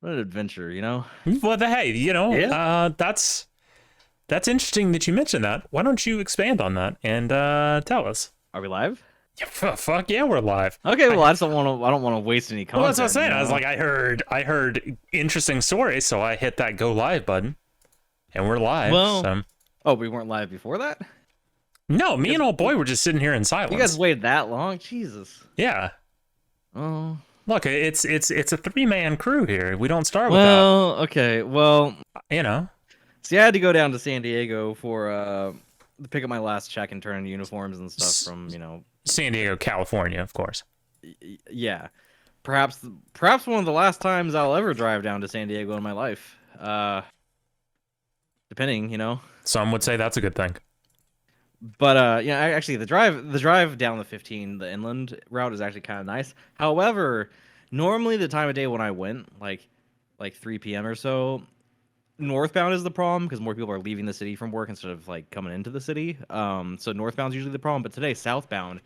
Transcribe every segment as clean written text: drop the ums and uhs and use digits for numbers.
What an adventure, you know? Well, hey, Yeah. that's interesting that you mentioned that. Why don't you expand on that and tell us? Are we live? Yeah, fuck yeah, we're live. Okay, well, I just don't want to. I don't want to waste any Well, that's what I was content. saying. You I was know? like, I heard interesting stories, so I hit that go live button, and we're live. Well, So oh, we weren't live before that. no, me and You old boy were just sitting here in you guys silence. waited that long? Jesus. Yeah. Oh. Look, it's a 3-man crew here. We don't start without, Well, okay. Well, you know. see, I had to go down to San Diego for to pick up my last check and turn in uniforms and stuff from San Diego, California, of course. yeah. Perhaps one of the last times I'll ever drive down to San Diego in my life. Depending, you know. Some would say that's a good thing. But actually the drive down the 15, the inland route is actually kind of nice. However, normally the time of day when I went, like 3 p.m. or so, northbound is the problem because more people are leaving the city from work instead of like coming into the city. So northbound's usually the problem, but today southbound,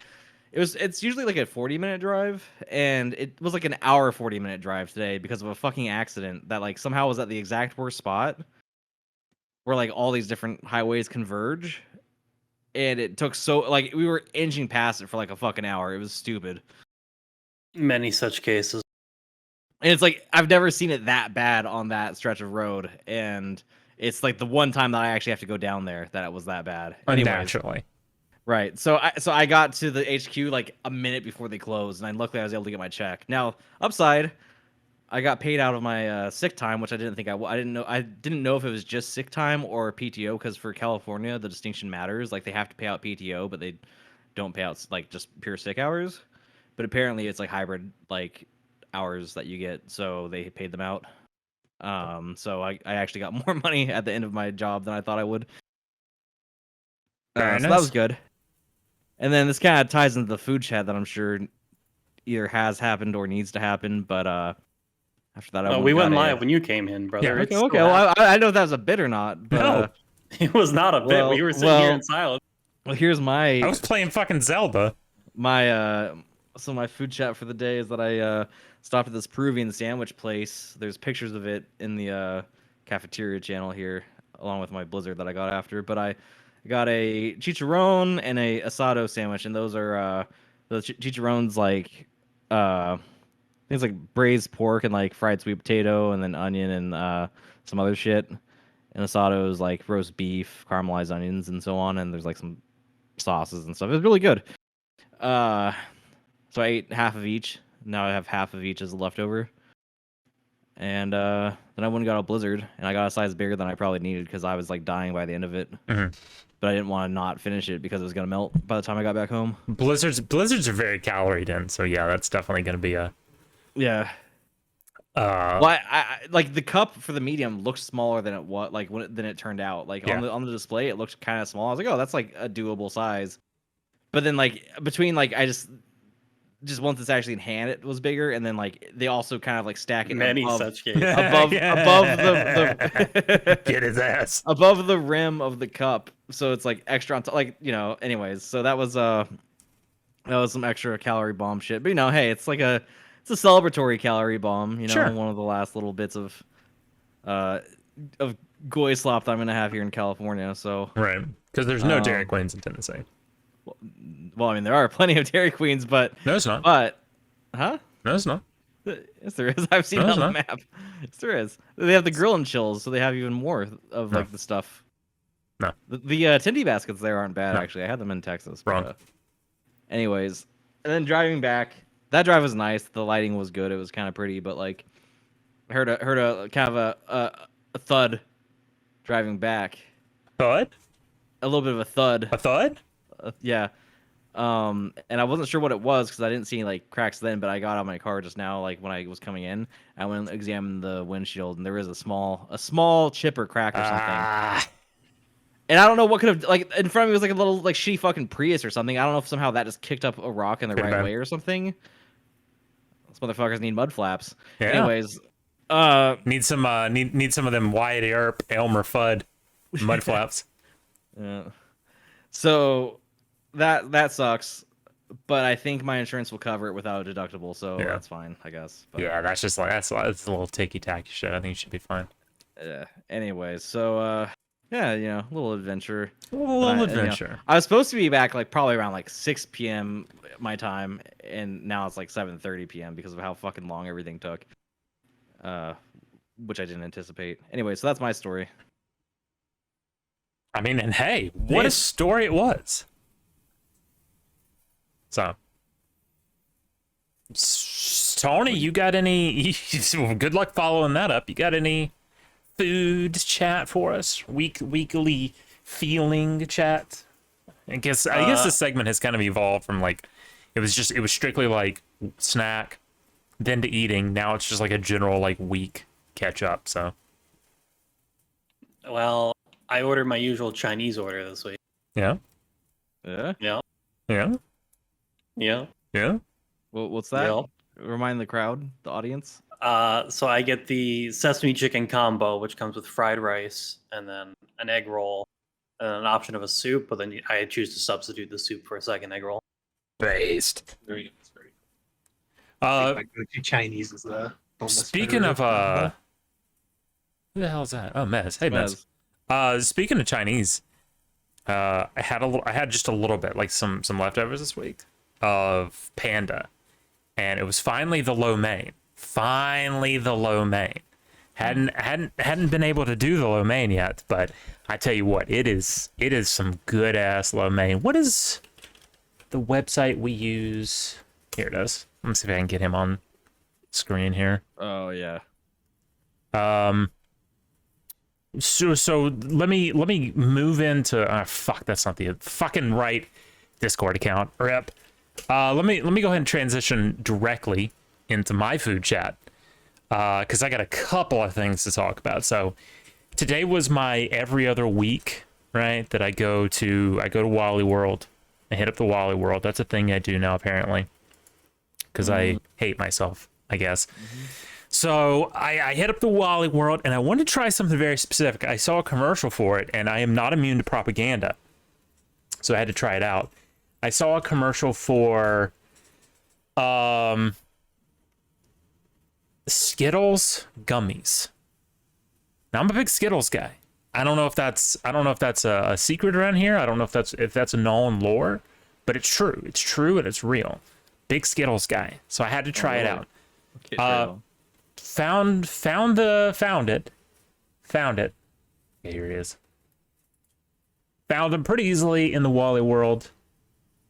it's usually like a 40-minute drive, and it was like an hour 40-minute drive today because of a fucking accident that like somehow was at the exact worst spot where like all these different highways converge, and it took so like we were inching past it for like a fucking hour. It was stupid. Many such cases. And it's like I've never seen it that bad on that stretch of road, and it's like the one time that I actually have to go down there that it was that bad. Anyways, Unnaturally. right. So I got to the HQ like a minute before they closed, and luckily I was able to get my check. Now, upside, I got paid out of my sick time, which I didn't think I didn't know if it was just sick time or PTO, because for California the distinction matters. Like they have to pay out PTO, but they don't pay out like just pure sick hours. But apparently it's like hybrid like hours that you get, so they paid them out. So I actually got more money at the end of my job than I thought I would. Very So that nice. was good. And then this kind of ties into the food chat that I'm sure either has happened or needs to happen. But after that, We went live when you came in, brother. Yeah, It's okay, still okay. Well, happening. I know if that was a bit or not, but No. It was not a bit. We were sitting here in silence. well, here's I my was playing fucking Zelda. so my food chat for the day is that I stopped at this Peruvian sandwich place. There's pictures of it in the cafeteria channel here, along with my Blizzard that I got after. But I got a chicharron and a asado sandwich, and those are the chicharrones like things like braised pork and like fried sweet potato, and then onion and some other shit. And asado is like roast beef, caramelized onions, and so on. And there's like some sauces and stuff. It's really good. Uh, so I ate half of each. Now I have half of each as a leftover. And then I went and got a Blizzard, and I got a size bigger than I probably needed because I was like dying by the end of it. Mhm. But I didn't want to not finish it because it was gonna melt by the time I got back home. Blizzards are very calorie dense, so yeah, that's definitely gonna be a Yeah. Well, I like the cup for the medium looked smaller than it was than it turned out. Like Yeah. on the display, it looked kind of small. I was like, oh, that's like a doable size. But then like between like I just once it's actually in hand, it was bigger, and then like they also kind of like stack it Many above, such cases. above the Get his ass. above the rim of the cup, so it's like extra on top. Like anyways, so that was some extra calorie bomb shit. But hey, it's a celebratory calorie bomb. Sure. One of the last little bits of goy slop that I'm gonna have here in California. So Right. Because there's no Um, Dairy Queens in Tennessee. well, I mean there are plenty of Dairy Queens, but No, it's not. huh? No, it's not. Yes, there is. I've seen No, it it's on the not. map. Yes, there is. They have the grill and chills, so they have even more of No. like the stuff. No. The Tindy baskets there aren't bad, No. actually. I had them in Texas. Wrong. But, anyways, and then driving back, that drive was nice. The lighting was good. It was kind of pretty, but like, I heard a kind of a thud driving back. Thud? A little bit of a thud. A thud? Yeah. And I wasn't sure what it was because I didn't see any like cracks then, but I got out of my car just now, like when I was coming in. I went and examined the windshield, and there was a small chip or crack or something. Ah. And I don't know what could have, like, in front of me was like a little like shitty fucking Prius or something. I don't know if somehow that just kicked up a rock in the Could've right been. way or something. Those motherfuckers need mud flaps. Yeah. Anyways, Need some of them Wyatt Earp, Elmer Fudd mud flaps. yeah. So that sucks. but I think my insurance will cover it without a deductible, so Yeah. that's fine, I guess. But, Yeah, that's just like that's a little ticky tacky shit. I think it should be fine. Anyway, so yeah, a little adventure. A little adventure. I was supposed to be back like probably around like 6 p.m. my time, and now it's like 7:30 p.m. because of how fucking long everything took. Which I didn't anticipate. Anyway, so that's my story. I mean, and hey, what a story it was. So, Tony, you got any? Good luck following that up. You got any food chat for us? Weekly feeling chat. I guess this segment has kind of evolved from like it was strictly like snack, then to eating. Now it's just like a general like week catch up. So, well, I ordered my usual Chinese order this week. Yeah. Yeah. Yeah. Well, what's that? Yeah. Remind the crowd, the audience. So I get the sesame chicken combo, which comes with fried rice and then an egg roll and an option of a soup, but then I choose to substitute the soup for a second egg roll. Based. Very cool. My go-to Chinese is speaking of who the hell is that? Oh, Mez. Hey, Mez. Speaking of Chinese, I had just a little bit, like some leftovers this week of panda, and it was finally the lo mein. Hadn't been able to do the lo mein yet, but I tell you what, it is some good ass lo mein. What is the website we use? Here it is. Let me see if I can get him on screen here. Oh yeah. So let me move into fuck, that's not the fucking right Discord account. Rip. Let me go ahead and transition directly into my food chat. Cause I got a couple of things to talk about. So today was my every other week, right? That I go to Wally World. I hit up the Wally World. That's a thing I do now apparently. Cause I hate myself, I guess. So I hit up the Wally World and I wanted to try something very specific. I saw a commercial for it and I am not immune to propaganda. So I had to try it out. I saw a commercial for Skittles gummies. Now I'm a big Skittles guy. I don't know if that's a secret around here. I don't know if that's a known lore, but it's true. It's true and it's real. Big Skittles guy. So I had to try it out. Found it. Okay, here he is. Found him pretty easily in the Wally World.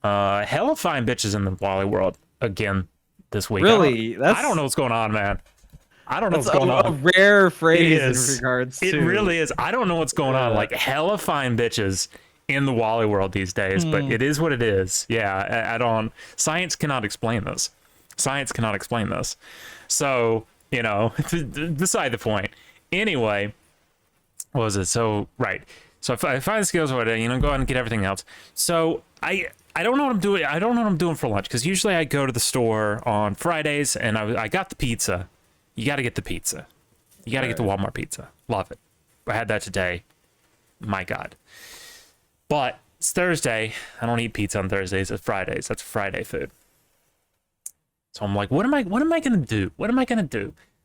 Hella fine bitches in the Wally World again this week. Really? I don't know what's going on, man. I don't know what's going on. A rare phrase in regards to. It really is. I don't know what's going on. Like hella fine bitches in the Wally World these days, but it is what it is. Yeah, I don't. Science cannot explain this. So, beside the point. Anyway, what was it? So, right. So I find the skills over there, go out and get everything else. So I don't know what I'm doing. I don't know what I'm doing for lunch because usually I go to the store on Fridays and I got the pizza. You got to get the pizza. You got to get the Walmart pizza. Love it. I had that today. My God. But it's Thursday. I don't eat pizza on Thursdays. It's Fridays. That's Friday food. So I'm like, what am I gonna do?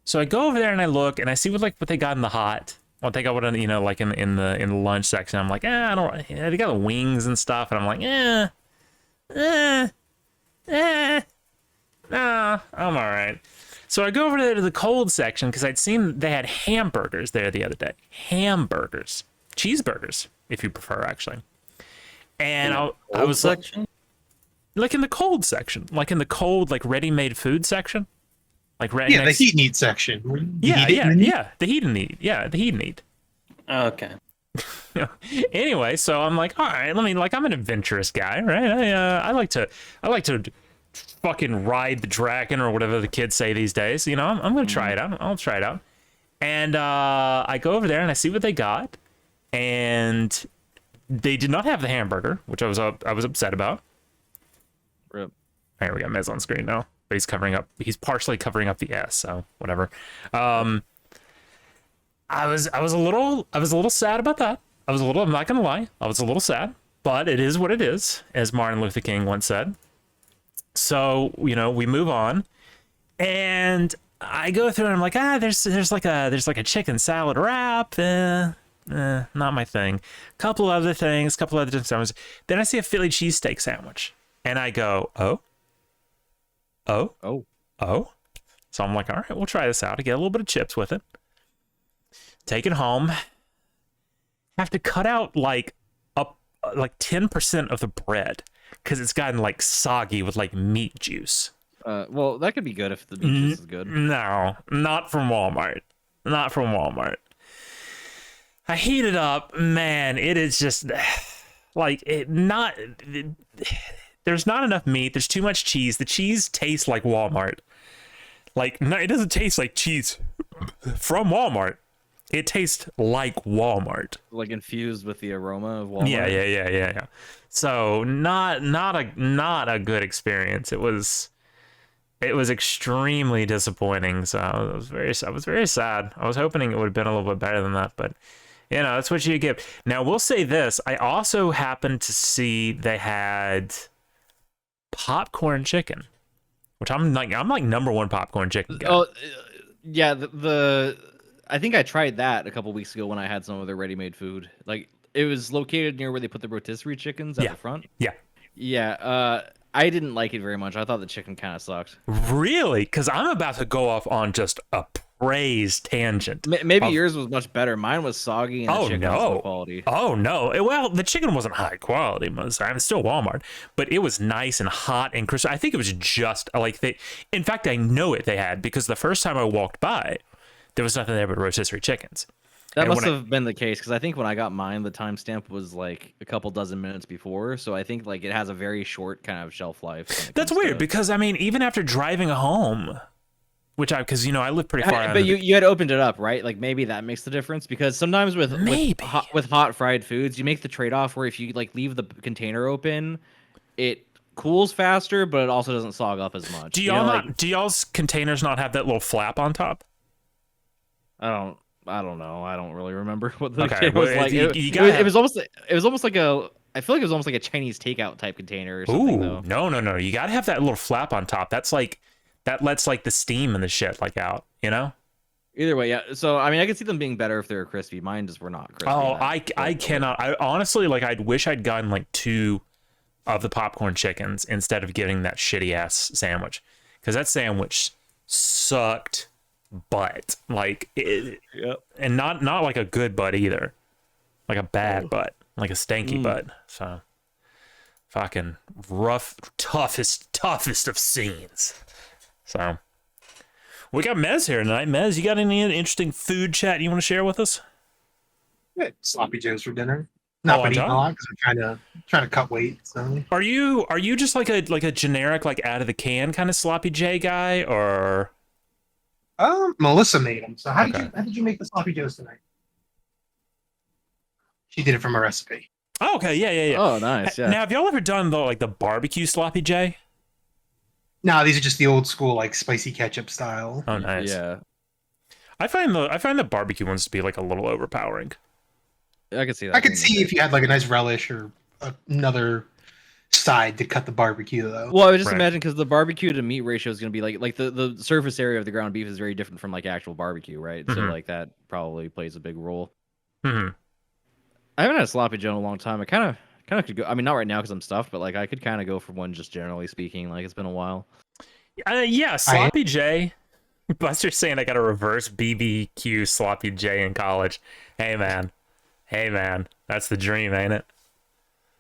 So I go over there and I look and I see what they got in the hot. I think I would, like in the lunch section. I'm like, I don't. They got the wings and stuff, and I'm like, nah, I'm all right. So I go over there to the cold section because I'd seen they had hamburgers there the other day. Hamburgers, cheeseburgers, if you prefer, actually. And I was section? like in the cold section, like in the cold, like ready-made food section. Like right the heat and eat section. The heat and eat. Yeah, the heat and eat. Okay. Anyway, so I'm like, all right, I'm an adventurous guy, right? I like to fucking ride the dragon or whatever the kids say these days. I'm gonna try it out. I'll try it out. And I go over there and I see what they got, and they did not have the hamburger, which I was upset about. Rip. Here we got Mez on screen now. But he's partially covering up the S, so whatever. I was a little sad about that. I'm not gonna lie, I was a little sad, but it is what it is, as Martin Luther King once said. So, you know, we move on, and I go through and I'm like, there's like a chicken salad wrap. Not my thing. Couple other things, couple other different sandwiches. Then I see a Philly cheesesteak sandwich, and I go, oh. So I'm like, all right, we'll try this out. I get a little bit of chips with it. Take it home. Have to cut out like 10% of the bread because it's gotten like soggy with like meat juice. Well, that could be good if the meat juice is good. No, not from Walmart. Not from Walmart. I heat it up, man. It is just like there's not enough meat. There's too much cheese. The cheese tastes like Walmart. Like, no, it doesn't taste like cheese from Walmart. It tastes like Walmart. Like infused with the aroma of Walmart. Yeah. So not a good experience. It was extremely disappointing. So I was very sad. I was hoping it would have been a little bit better than that, but you know, that's what you get. Now, we'll say this. I also happened to see they had popcorn chicken, which I'm like number one popcorn chicken guy. Oh, yeah. I think I tried that a couple weeks ago when I had some of their ready-made food. Like, it was located near where they put the rotisserie chickens at the front. Yeah. I didn't like it very much. I thought the chicken kind of sucked. Really? Because I'm about to go off on just a praise tangent. Maybe yours was much better. Mine was soggy and the chicken was low quality. Oh, no. Well, the chicken wasn't high quality. I'm still Walmart. But it was nice and hot and crisp. I think it was just like in fact, I know it they had because the first time I walked by, there was nothing there but rotisserie chickens. That must have been the case because I think when I got mine, the timestamp was like a couple dozen minutes before. So I think like it has a very short kind of shelf life. That's weird because I mean, even after driving home, because you know I live pretty far out. But you had opened it up, right? Like maybe that makes the difference because sometimes with hot fried foods, you make the trade off where if you like leave the container open, it cools faster, but it also doesn't sog up as much. Do y'all's containers not have that little flap on top? I don't know. I don't really remember what the container was like. It was almost like a. I feel like it was almost like a Chinese takeout type container or something. Ooh, though. No. You gotta have that little flap on top. That's like that lets like the steam and the shit like out. You know. Either way, yeah. So I mean, I could see them being better if they were crispy. Mine just were not crispy. Oh, I cannot. I honestly like. I'd wish I'd gotten like 2 of the popcorn chickens instead of getting that shitty ass sandwich because that sandwich sucked. Butt like it, and not like a good butt either, like a bad butt, like a stanky butt. So fucking rough, toughest of scenes. So we got Mez here tonight. Mez, you got any interesting food chat you want to share with us? Yeah, sloppy joes for dinner. Not been eating a lot because I'm trying to cut weight. So are you just like a generic like out of the can kind of sloppy J guy or? Melissa made them. So how did you make the sloppy joes tonight? She did it from a recipe. Oh, okay, yeah. Oh, nice. Yeah. Now, have y'all ever done the barbecue sloppy J? No, these are just the old school like spicy ketchup style. Oh, nice. Yeah. I find the barbecue ones to be like a little overpowering. I can see that. I could see if you had like a nice relish or another side to cut the barbecue though. Well, I would just imagine because the barbecue to meat ratio is going to be like the surface area of the ground beef is very different from like actual barbecue, right? So like that probably plays a big role. I haven't had a sloppy joe in a long time. I kind of could go. I mean, not right now because I'm stuffed, but like I could kind of go for one just generally speaking. Like it's been a while. Yeah, sloppy J. Buster's saying I got a reverse BBQ sloppy J in college. Hey man, that's the dream, ain't it?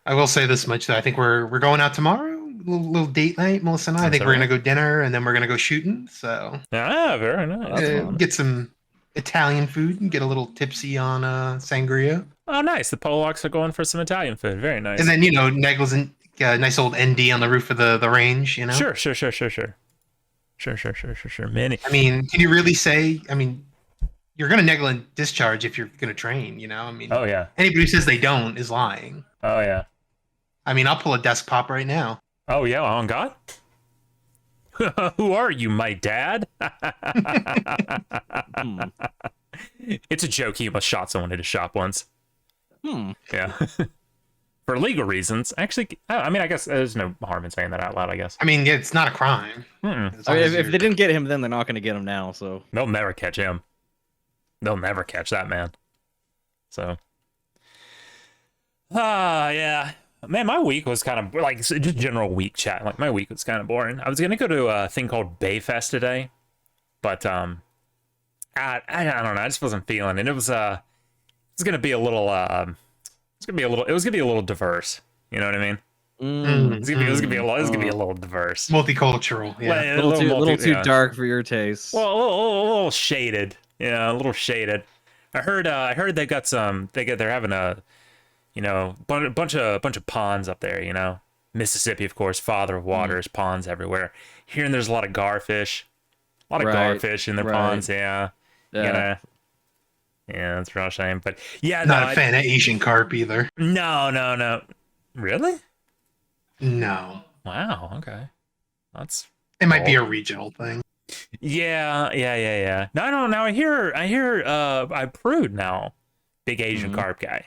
I will say this much though. I think we're going out tomorrow. Little date night, Melissa and I. I think we're gonna go dinner and then we're gonna go shooting. So very nice. Get some Italian food and get a little tipsy on sangria. Oh, nice. The Polacks are going for some Italian food. Very nice. And then Neggles and nice old ND on the roof of the range. You know. Sure. Many. I mean, can you really say? I mean, you're gonna Neggle and discharge if you're gonna train. You know. I mean. Oh yeah. Anybody who says they don't is lying. Oh yeah. I mean, I'll pull a desk pop right now. Oh yeah, on God. Who are you, my dad? It's a joke. He almost shot someone at his shop once. Yeah. for legal reasons. Actually, I mean, I guess there's no harm in saying that out loud. I guess. I mean, yeah, it's not a crime. Mm-mm. As I long mean, as if you're- they didn't get him then, they're not going to get him now. So They'll never catch him. They'll never catch that man. So, yeah. Man, my week was kind of like just general week chat. Like my week was kind of boring. I was gonna go to a thing called BayFest today, but I don't know. I just wasn't feeling it. It was gonna be a little it was gonna be a little diverse. You know what I mean? It was gonna be a little diverse. multicultural. Yeah. Like, a little too yeah. dark for your taste. Well, a little shaded. Yeah, a little shaded. I heard they got some. They're having a, bunch of ponds up there. You know, Mississippi, of course, father of waters, ponds everywhere. Hearing there's a lot of garfish, garfish in their ponds. Yeah, Yeah. yeah, that's a real shame. But yeah, Not a fan of Asian carp either. No. Really? No. Wow. Okay. That's. It might be a regional thing. Yeah. No. I hear. I prude now. Big Asian carp guy.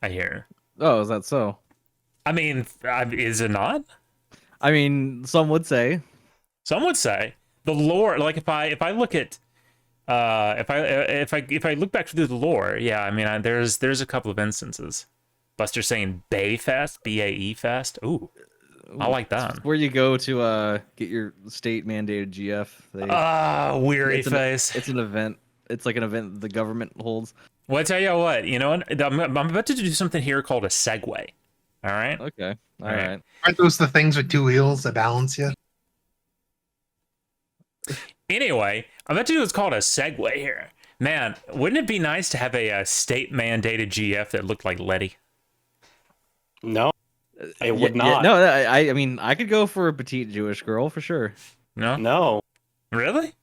I hear. Oh, is that so? I mean, is it not? I mean, some would say. Some would say the lore. Like if I look at, if I look back through the lore, yeah. I mean, there's a couple of instances. Buster saying BAE-Fest, BAE Fest. Ooh, I like that. Where you go to get your state mandated GF. Weary face. It's an event. It's like an event the government holds. Well, I tell you what. You know what? I'm about to do something here called a segue. All right. Okay. All Right. right. Aren't those the things with two wheels that balance you? Anyway, I'm about to do what's called a segue here. Man, wouldn't it be nice to have a state mandated GF that looked like Letty? No, it would not. No, I mean, I could go for a petite Jewish girl for sure. No. No, Really?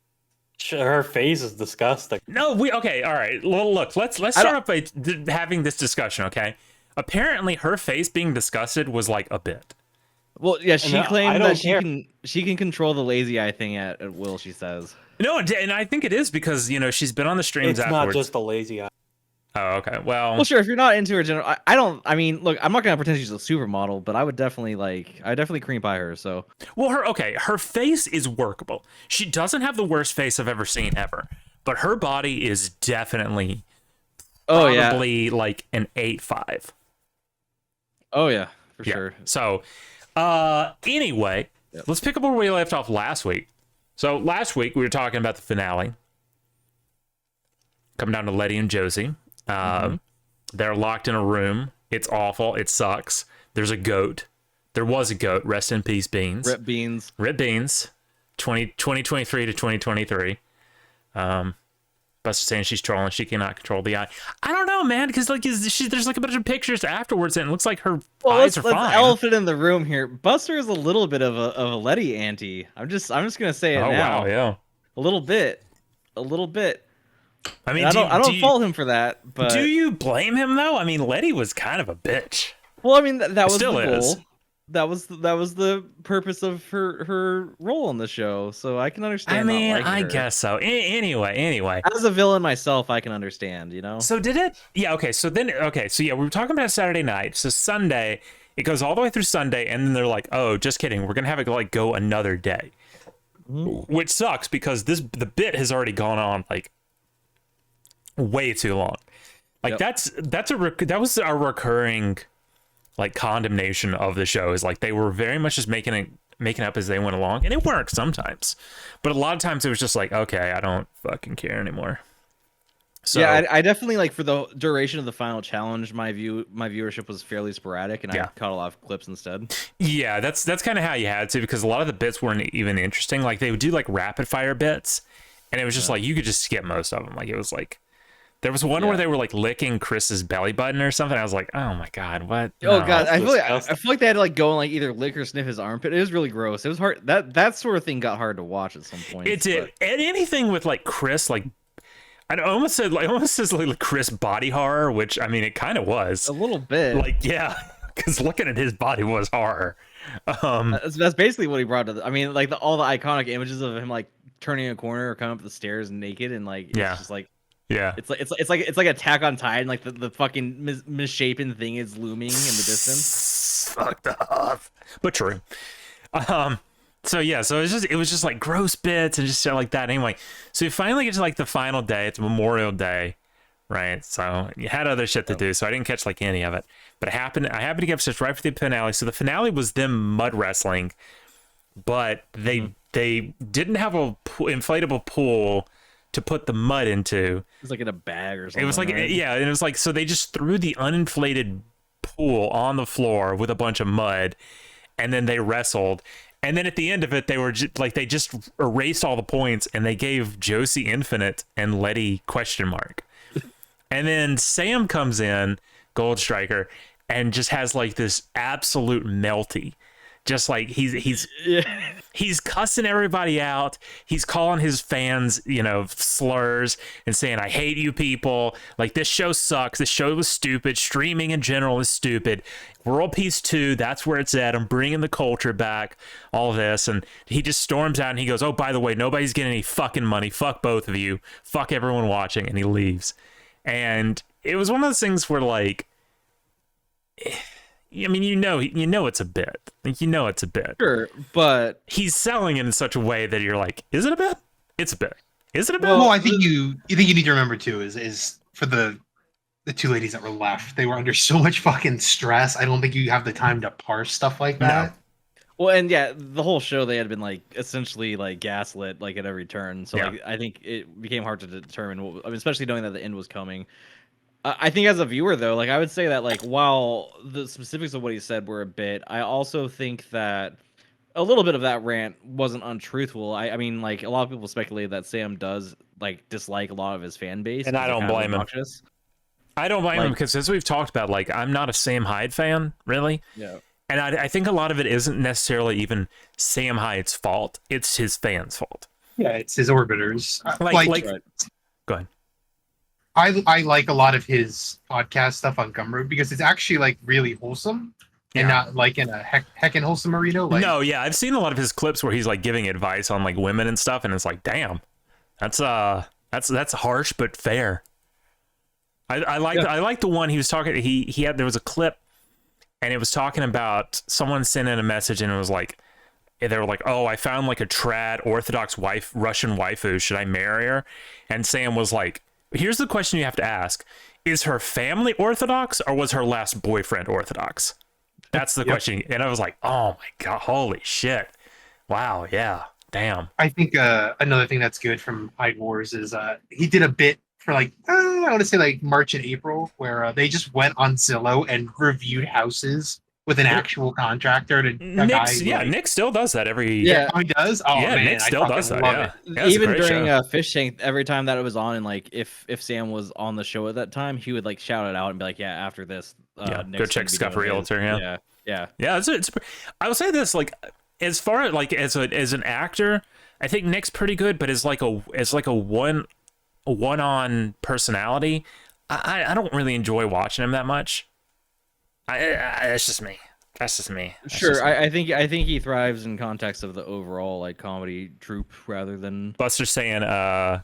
her face is disgusting. No, okay, all right. Well, look, let's start up by having this discussion, okay? Apparently, her face being disgusted was like a bit. Well, yeah, she I claimed don't that care. she can control the lazy eye thing at will. She says. No, and I think it is because she's been on the streams It's afterwards. not just a lazy eye. Oh, okay. Well, Well, sure. If you're not into her general, I don't. I mean, look, I'm not gonna pretend she's a supermodel, but I would definitely I definitely cream pie her. So her face is workable. She doesn't have the worst face I've ever seen ever, but her body is definitely probably like an 8.5. Oh yeah, for sure. So, anyway, let's pick up where we left off last week. So last week we were talking about the finale. Come down to Letty and Josie. They're locked in a room. It's awful. It sucks. There's a goat. There was a goat. Rest in peace, Beans. Rip beans. Rip Beans. 2023 to 2023. Buster saying she's trolling. She cannot control the eye. I don't know, man, because there's like a bunch of pictures afterwards, and it looks like her eyes are let's fine. elephant in the room here. Buster is a little bit of a Letty anti. I'm just gonna say it now. Wow, yeah. A little bit. I mean, I don't fault him for that. But do you blame him though? I mean, Letty was kind of a bitch. well, I mean that was Still the goal. is. That was the purpose of her role on the show. So I can understand. I mean, not liking I her. guess so. Anyway. As a villain myself, I can understand. So did it? Yeah. Okay. So yeah, we were talking about Saturday night. So Sunday, it goes all the way through Sunday, and then they're like, "Oh, just kidding. We're gonna have it go another day," which sucks because the bit has already gone on like way too long. Like that was our recurring like condemnation of the show, is like they were very much just making up as they went along, and it worked sometimes, but a lot of times it was just like, okay, I don't fucking care anymore. So yeah, I definitely like for the duration of the final challenge, my viewership was fairly sporadic, and I caught a lot of clips instead. Yeah, that's kind of how you had to, because a lot of the bits weren't even interesting. Like they would do like rapid fire bits, and it was just like you could just skip most of them. Like it was like there was one where they were like licking Chris's belly button or something. I was like, oh my god, what? Oh No. god, I feel like they had to like go and like either lick or sniff his armpit. It was really gross. It was hard. That sort of thing got hard to watch at some point. It did. And anything with like Chris, like I almost says like Chris body horror, which I mean it kind of was a little bit. like, yeah, because looking at his body was horror. That's basically what he brought to. I mean, like all the iconic images of him like turning a corner or coming up the stairs naked, and like it's just like Yeah. It's like Attack on Titan. Like the fucking misshapen thing is looming in the distance. Fucked up, but true. So yeah, so it was just like gross bits and just shit like that. Anyway, so you finally get to like the final day. It's Memorial Day, right? So you had other shit to do, so I didn't catch like any of it. But I happened to get just right for the finale. So the finale was them mud wrestling, but they didn't have a inflatable pool to put the mud into. It was like in a bag or something. It was like, right? yeah, and it was like, so they just threw the uninflated pool on the floor with a bunch of mud, and then they wrestled. And then at the end of it, they were they just erased all the points, and they gave Josie infinite and Letty question mark. And then Sam comes in, Gold Striker, and just has like this absolute melty. Just like he's cussing everybody out. He's calling his fans, slurs and saying, "I hate you people. Like, this show sucks. This show was stupid. Streaming in general is stupid. World Peace 2, that's where it's at. I'm bringing the culture back. All this." And he just storms out and he goes, "Oh, by the way, nobody's getting any fucking money. Fuck both of you. Fuck everyone watching." And he leaves. And it was one of those things where, like, I mean, it's a bit. Like, it's a bit. Sure, but he's selling it in such a way that you're like, is it a bit? It's a bit. Is it a bit? Well, I think you need to remember too is for the two ladies that were left, they were under so much fucking stress. I don't think you have the time to parse stuff like that. No. Well, and yeah, the whole show they had been like essentially like gaslit like at every turn. So Yeah. like I think it became hard to determine especially knowing that the end was coming. I think as a viewer though, like I would say that like while the specifics of what he said were a bit, I also think that a little bit of that rant wasn't untruthful. I mean, like a lot of people speculate that Sam does like dislike a lot of his fan base, and I don't blame him. I don't blame him because, as we've talked about, like I'm not a Sam Hyde fan, really. Yeah. And I think a lot of it isn't necessarily even Sam Hyde's fault. It's his fans' fault. Yeah, it's his orbiters. Like go ahead. I like a lot of his podcast stuff on Gumroad because it's actually like really wholesome and not like in a heckin' wholesome arena. Like, no, yeah, I've seen a lot of his clips where he's like giving advice on like women and stuff, and it's like, damn, that's harsh but fair. I like the one he was talking. There was a clip, and it was talking about someone sent in a message, and it was like, they were like, "Oh, I found like a trad Orthodox Russian waifu. Should I marry her?" And Sam was like, "Here's the question you have to ask: is her family Orthodox, or was her last boyfriend Orthodox?" That's the question. And I was like, "Oh my god, holy shit, wow, yeah, damn." I think another thing that's good from Hyde Wars is he did a bit for like I want to say like March and April where they just went on Zillow and reviewed houses with an actual contractor. Nick still does that every. Yeah, he does. Oh yeah, man, Nick still does that. Yeah, even during Fishtank, every time that it was on, and like if Sam was on the show at that time, he would like shout it out and be like, "Yeah, after this, go check Scuff Realtor." Yeah. It's I will say this, like, as far as like as an actor, I think Nick's pretty good, but as like a one-on personality, I don't really enjoy watching him that much. That's just me. Sure, I think he thrives in context of the overall like comedy troupe rather than. Buster's saying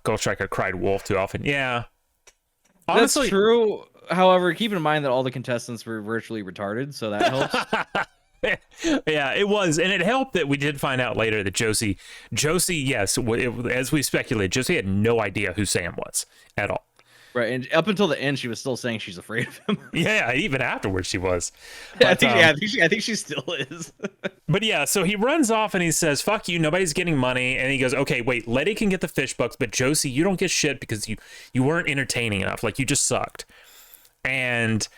Ghost Striker cried wolf too often. Yeah, honestly, that's true. However, keep in mind that all the contestants were virtually retarded, so that helps. Yeah, it was, and it helped that we did find out later that Josie, yes, as we speculated, Josie had no idea who Sam was at all. Right, and up until the end, she was still saying she's afraid of him. Yeah, even afterwards, she was. But, I think she still is. But yeah, so he runs off and he says, "Fuck you, nobody's getting money." And he goes, "Okay, wait, Letty can get the fish bucks, but Josie, you don't get shit because you weren't entertaining enough. Like, you just sucked." And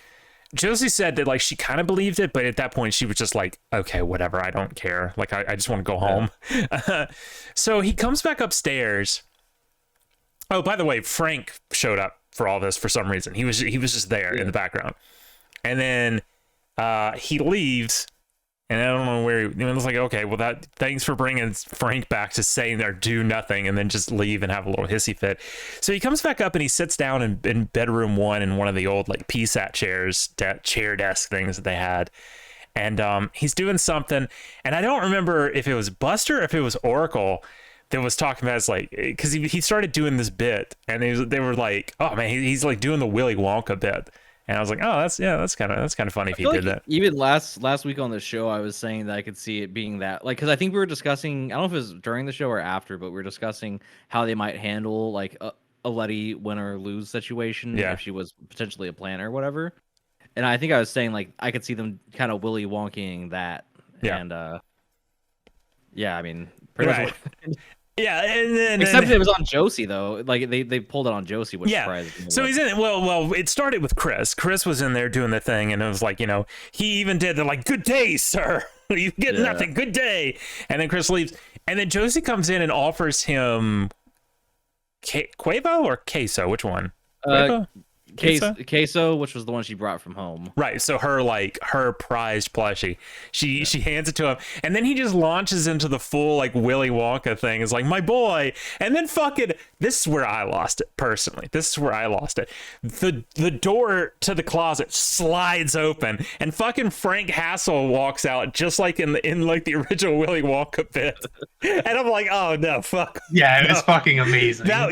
Josie said that like she kind of believed it, but at that point she was just like, "Okay, whatever, I don't care. Like, I just want to go home." So he comes back upstairs. Oh, by the way, Frank showed up for all this for some reason. He was just there in the background, and then he leaves, and I don't know where. It was like, okay, well, thanks for bringing Frank back to say or do nothing, and then just leave and have a little hissy fit. So he comes back up and he sits down in bedroom 1 in one of the old like PSAT chairs, chair desk things that they had, and he's doing something, and I don't remember if it was Buster or if it was Oracle. that was talking about, it's like, because he started doing this bit, and they were like, oh man, he's like doing the Willy Wonka bit, and I was like, oh, that's kind of funny if he did that. Even last week on the show, I was saying that I could see it being that, like, because I think we were discussing, I don't know if it was during the show or after, but we were discussing how they might handle like a Letty win or lose situation if she was potentially a planner or whatever. And I think I was saying like I could see them kind of Willy Wonking that. Yeah. And yeah, I mean, pretty much. Yeah, and then except it was on Josie though. Like they pulled it on Josie, which surprised me. So he's in it. Well, it started with Chris. Chris was in there doing the thing, and it was like, you know, he even did the like, "Good day, sir. You get nothing. Good day." And then Chris leaves, and then Josie comes in and offers him Quavo or queso. Which one? Quavo? Queso, which was the one she brought from home. Right, so her prized plushie. She hands it to him, and then he just launches into the full like Willy Wonka thing. It's like, my boy, and then fucking, this is where I lost it personally. This is where I lost it. The door to the closet slides open, and fucking Frank Hassel walks out just like in like the original Willy Wonka bit. And I'm like, oh no, fuck. Yeah, it was fucking amazing. That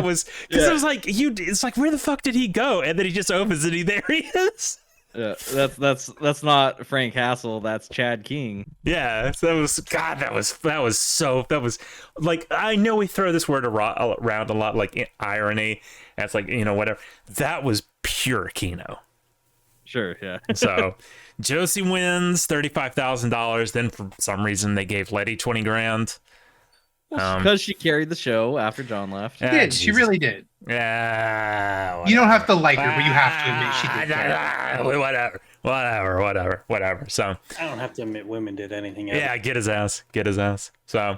was, because it was like, it's like, where the fuck did he go? And then he just opens it, and there he is. Yeah, that's not Frank Hassel, that's Chad King. Yeah, that was like, I know we throw this word around a lot, like irony. And it's like, you know, whatever. That was pure Kino. Sure, yeah. So Josie wins $35,000. Then for some reason they gave Letty 20 grand. Because she carried the show after John left. She did. She really did. Yeah. You don't have to like her, but you have to admit she did. Whatever. So I don't have to admit women did anything else. yeah, get his ass. So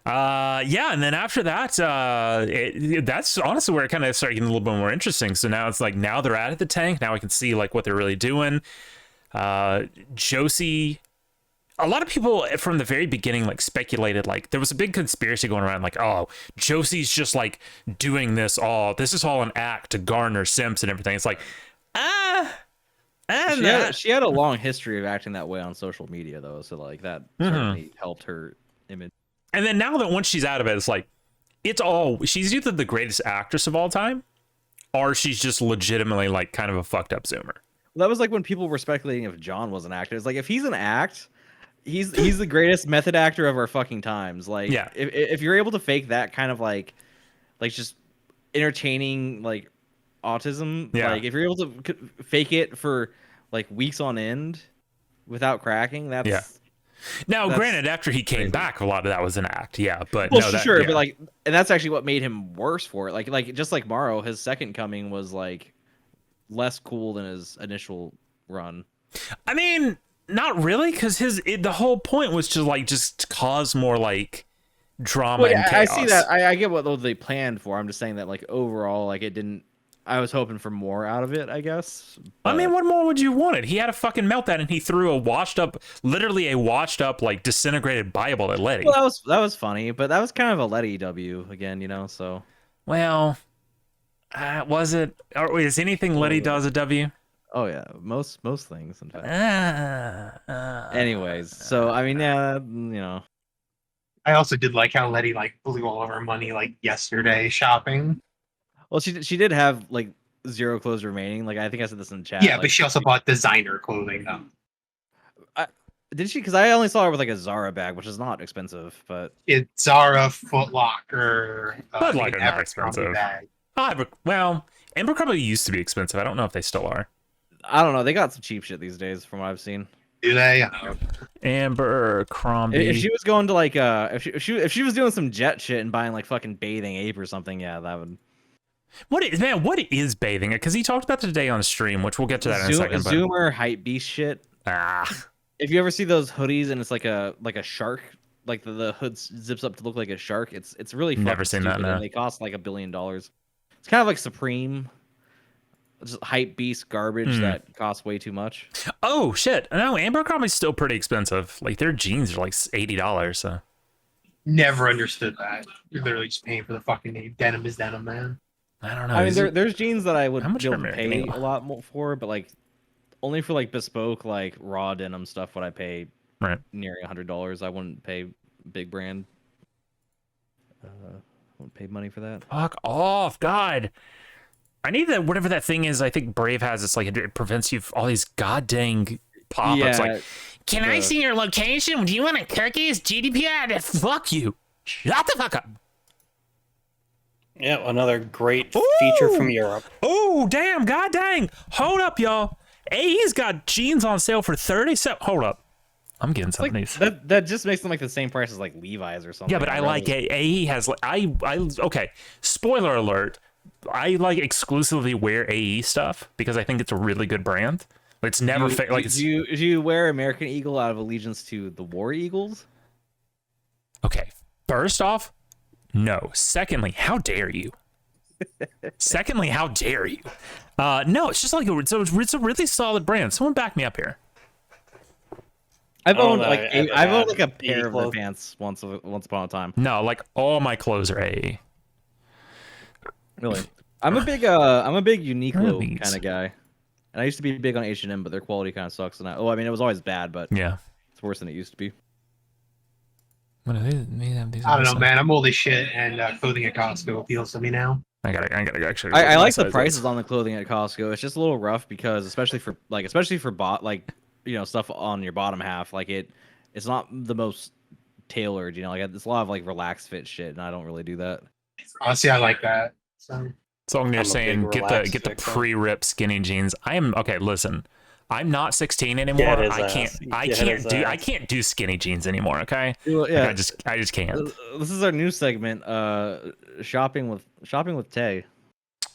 yeah, and then after that, that's honestly where it kind of started getting a little bit more interesting. So now it's like, now they're out at the tank. Now I can see like what they're really doing. Josie, a lot of people from the very beginning like speculated, like there was a big conspiracy going around, like, oh, Josie's just like doing this is all an act to garner simps and everything. It's like, she had a long history of acting that way on social media though, so like that certainly helped her image. And then now that once she's out of it, it's like, she's either the greatest actress of all time, or she's just legitimately like kind of a fucked up Zoomer. Well, that was like when people were speculating if John was an actor. It's like, if he's an act, he's the greatest method actor of our fucking times. Like, yeah, if you're able to fake that kind of like just entertaining like autism, like if you're able to fake it for like weeks on end without cracking, that's Now, granted, after he came back, a lot of that was an act, but well, but like, and that's actually what made him worse for it. Like just like Morrow, his second coming was like less cool than his initial run. I mean, not really, because the whole point was to like just cause more like drama and chaos. I see that. I get what they planned for. I'm just saying that like overall, like it didn't. I was hoping for more out of it, I guess. But... I mean, what more would you want? He had a fucking meltdown, and he threw literally a washed up, like disintegrated Bible at Letty. Well, that was funny, but that was kind of a Letty W again, you know. So, well, was it? Or is anything Letty does a W? Oh yeah, most things, in fact. Anyways, so I mean, yeah, you know. I also did like how Letty like blew all of her money like yesterday shopping. Well, she did have like 0 clothes remaining. Like I think I said this in the chat. Yeah, like, but she also bought designer clothing though. Did she? Because I only saw her with like a Zara bag, which is not expensive, but it's Zara, Foot Locker, Foot Locker not expensive. Well, Abercrombie used to be expensive. I don't know if they still are. I don't know. They got some cheap shit these days, from what I've seen. Do they? Abercrombie. If she was going to like if she was doing some jet shit and buying like fucking bathing ape or something, yeah, that would. What is bathing? Because he talked about it today on stream, which we'll get to that in a second. Zoomer hype beast shit. If you ever see those hoodies and it's like a shark, like the hood zips up to look like a shark, it's really never seen that. No. And they cost like $1 billion. It's kind of like Supreme, just hype beast garbage that costs way too much. Oh shit! No, Abercrombie's still pretty expensive. Like their jeans are like $80. So never understood that. You're literally just paying for the fucking name. Denim is denim, man. I don't know. I mean, there's jeans that I would be able to pay a lot more for, but like only for like bespoke, like raw denim stuff would I pay near $100. I wouldn't pay big brand. Won't pay money for that. Fuck off, God. I need that, whatever that thing is. I think Brave has. It's like it prevents you from all these goddamn pop-ups. Like, can I see your location? Do you want a cookies? GDPR? Fuck you. Shut the fuck up. Yeah, another great feature from Europe. Oh, damn, god dang. Hold up, y'all. AE's got jeans on sale for 37. Hold up. I'm getting some of these. That just makes them like the same price as like Levi's or something. Yeah, but I like AE has like okay. Spoiler alert. I like exclusively wear AE stuff because I think it's a really good brand. It's never like it's. Do you wear American Eagle out of allegiance to the War Eagles? Okay. First off, no. Secondly, how dare you? Secondly, how dare you? No, it's just like it's a really solid brand. Someone back me up here. I've owned like a pair of their pants once upon a time. No, like all my clothes are AE. Really, I'm a big Uniqlo kind of guy, and I used to be big on H&M, but their quality kind of sucks. And I mean, it was always bad, but yeah, it's worse than it used to be. What are these? I don't know, man. I'm old as shit, and clothing at Costco appeals to me now. I gotta actually. I like the prices on the clothing at Costco. It's just a little rough because especially for stuff on your bottom half, like it's not the most tailored. Like it's a lot of like relaxed fit shit, and I don't really do that. Honestly, I like that. So you're saying get the pre-rip skinny jeans. I am okay. Listen, I'm not 16 anymore. Yeah, I can't do skinny jeans anymore. Okay. Well, yeah. Like, I just can't. This is our new segment. Shopping with Tay.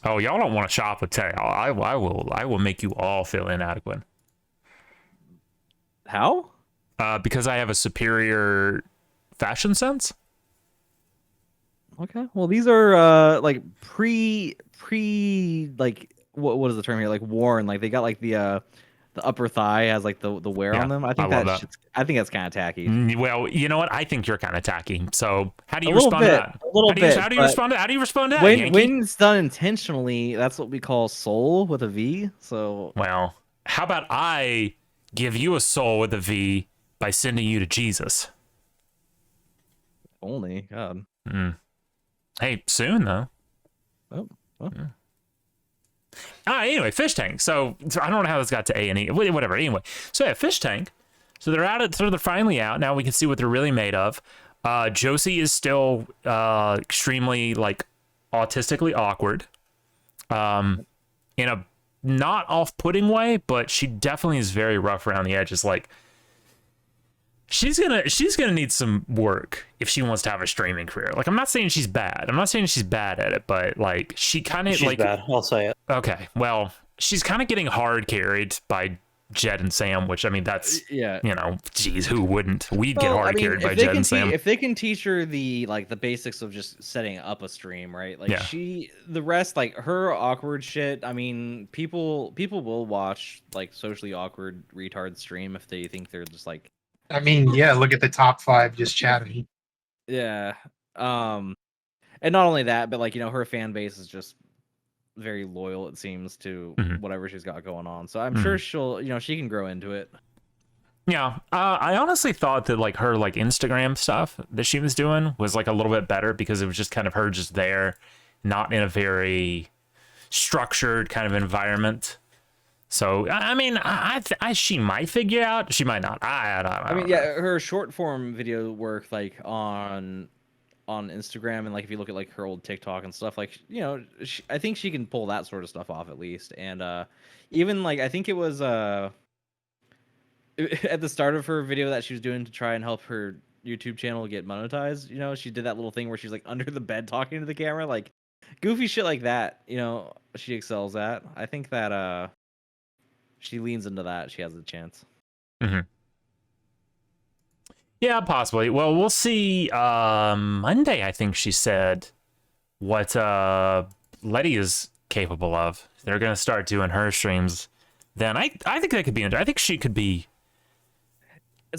Oh, y'all don't want to shop with Tay. I will make you all feel inadequate. How? Because I have a superior fashion sense. Okay. Well, these are like pre like what is the term here? Like worn. Like they got like the upper thigh has like the wear on them. I think that's kind of tacky. Well, you know what? I think you're kind of tacky. So how do you respond to that? A little bit. How do you respond to that? When it's done intentionally, that's what we call soul with a V. So well, how about I give you a soul with a V by sending you to Jesus? Only God. Hey, soon though. Oh. Yeah. Anyway, Fishtank. So I don't know how this got to A&E. Whatever. Anyway, so yeah, Fishtank. So they're out. So they're finally out. Now we can see what they're really made of. Josie is still extremely like autistically awkward. In a not off-putting way, but she definitely is very rough around the edges. Like she's gonna need some work if she wants to have a streaming career. Like I'm not saying she's bad. I'm not saying she's bad at it, but like she kind of like bad. I'll say it. Okay, well she's kind of getting hard carried by Jed and Sam, which I mean that's geez, who wouldn't? We'd get hard carried by Jed and Sam. If they can teach her the basics of just setting up a stream, right? Like the rest, like her awkward shit. I mean, people will watch like socially awkward retard stream if they think they're just like. I mean, yeah, look at the top 5 just chatting. Yeah. And not only that, but like, her fan base is just very loyal, it seems, to whatever she's got going on. So I'm sure she'll, she can grow into it. Yeah. I honestly thought that like her like Instagram stuff that she was doing was like a little bit better because it was just kind of her just there, not in a very structured kind of environment. So I mean, she might figure out. She might not. I mean, yeah, her short form video work like on Instagram and like if you look at like her old TikTok and stuff, like I think she can pull that sort of stuff off at least. And even like I think it was at the start of her video that she was doing to try and help her YouTube channel get monetized. She did that little thing where she's like under the bed talking to the camera, like goofy shit like that. She excels at. I think that she leans into that, she has a chance. Yeah, possibly. Well, we'll see. Monday, I think she said what Letty is capable of. They're gonna start doing her streams. Then I think that could be. I think she could be.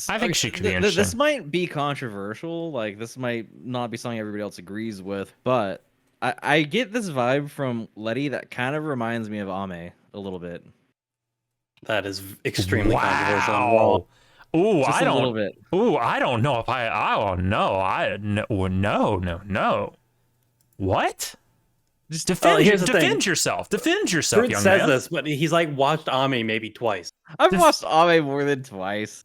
I think she could be interesting. This might be controversial. Like this might not be something everybody else agrees with, but I get this vibe from Letty that kind of reminds me of Ame a little bit. That is extremely controversial. Ooh, Just I a little don't. bit. Ooh, I don't know if I don't know. No. What? Just Here's the thing. Defend yourself. Defend yourself, Fruit young says man. this, but he's like watched Ame maybe twice. I've Def- watched Ame more than twice.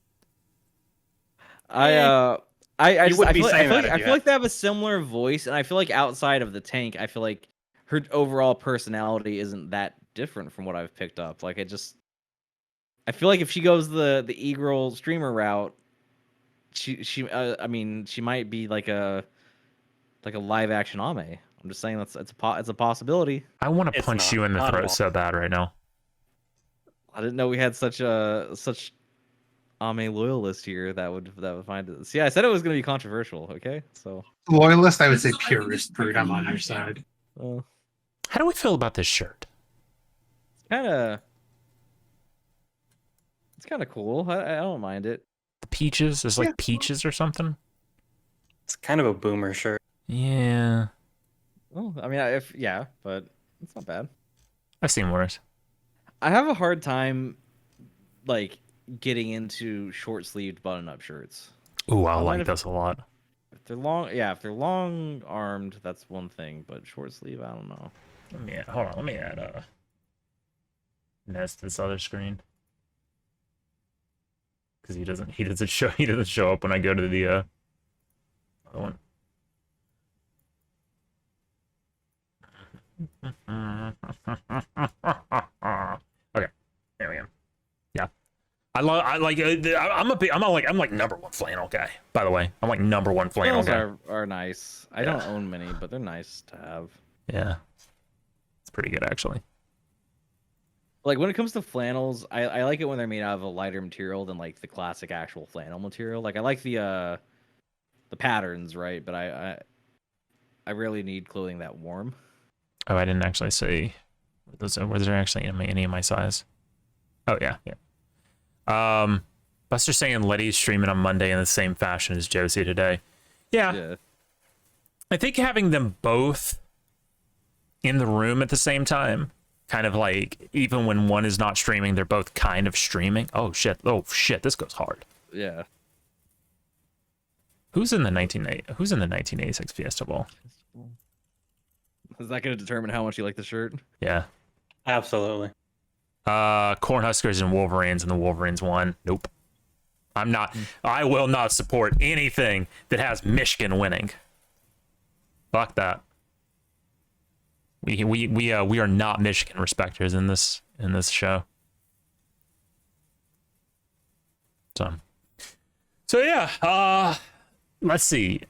I Eh, I you just wouldn't be saying that if I you feel like they have a similar voice, and I feel like outside of the tank, I feel like her overall personality isn't that different from what I've picked up. Like I feel like if she goes the e-girl streamer route, I mean she might be like a live action Ame. I'm just saying it's a possibility. I want to It's punch not. you in the Not at throat all. so bad right now. I didn't know we had such Ame loyalist here that would find it. See, I said it was going to be controversial. Okay, so Loyalist, I would say purist fruit. I'm on your side. uh, How do we feel about this shirt? it's kind of cool. I don't mind it. The peaches is like Yeah. peaches or something. It's kind of a boomer shirt. Yeah, Well, I mean, but it's not bad. I've seen worse. I have a hard time like getting into short sleeved button up shirts. Ooh, I I like might have- this a lot. If they're long armed, that's one thing. But short sleeve, I don't know. Hold on. Let me add Nest to this other screen because he doesn't show up when I go to the other one. Okay, there we go. Yeah, I'm like number one flannel guy. By the way, I'm like number one flannel Flannels guy. are nice. I don't own many, but they're nice to have. Yeah, it's pretty good actually. Like when it comes to flannels, I like it when they're made out of a lighter material than like the classic actual flannel material. Like I like the patterns, right? But I rarely need clothing that warm. Oh, I didn't actually see. Was there actually any of my size? Oh yeah. Buster saying Letty's streaming on Monday in the same fashion as Josie today. Yeah. I think having them both in the room at the same time, kind of like even when one is not streaming, they're both kind of streaming. Oh shit, this goes hard. Yeah. Who's in the 1986 Fiesta Bowl? Is that going to determine how much you like the shirt? Yeah. Absolutely. Cornhuskers and Wolverines, and the Wolverines won. Nope. I will not support anything that has Michigan winning. Fuck that. We are not Michigan respecters in this show. So yeah, let's see.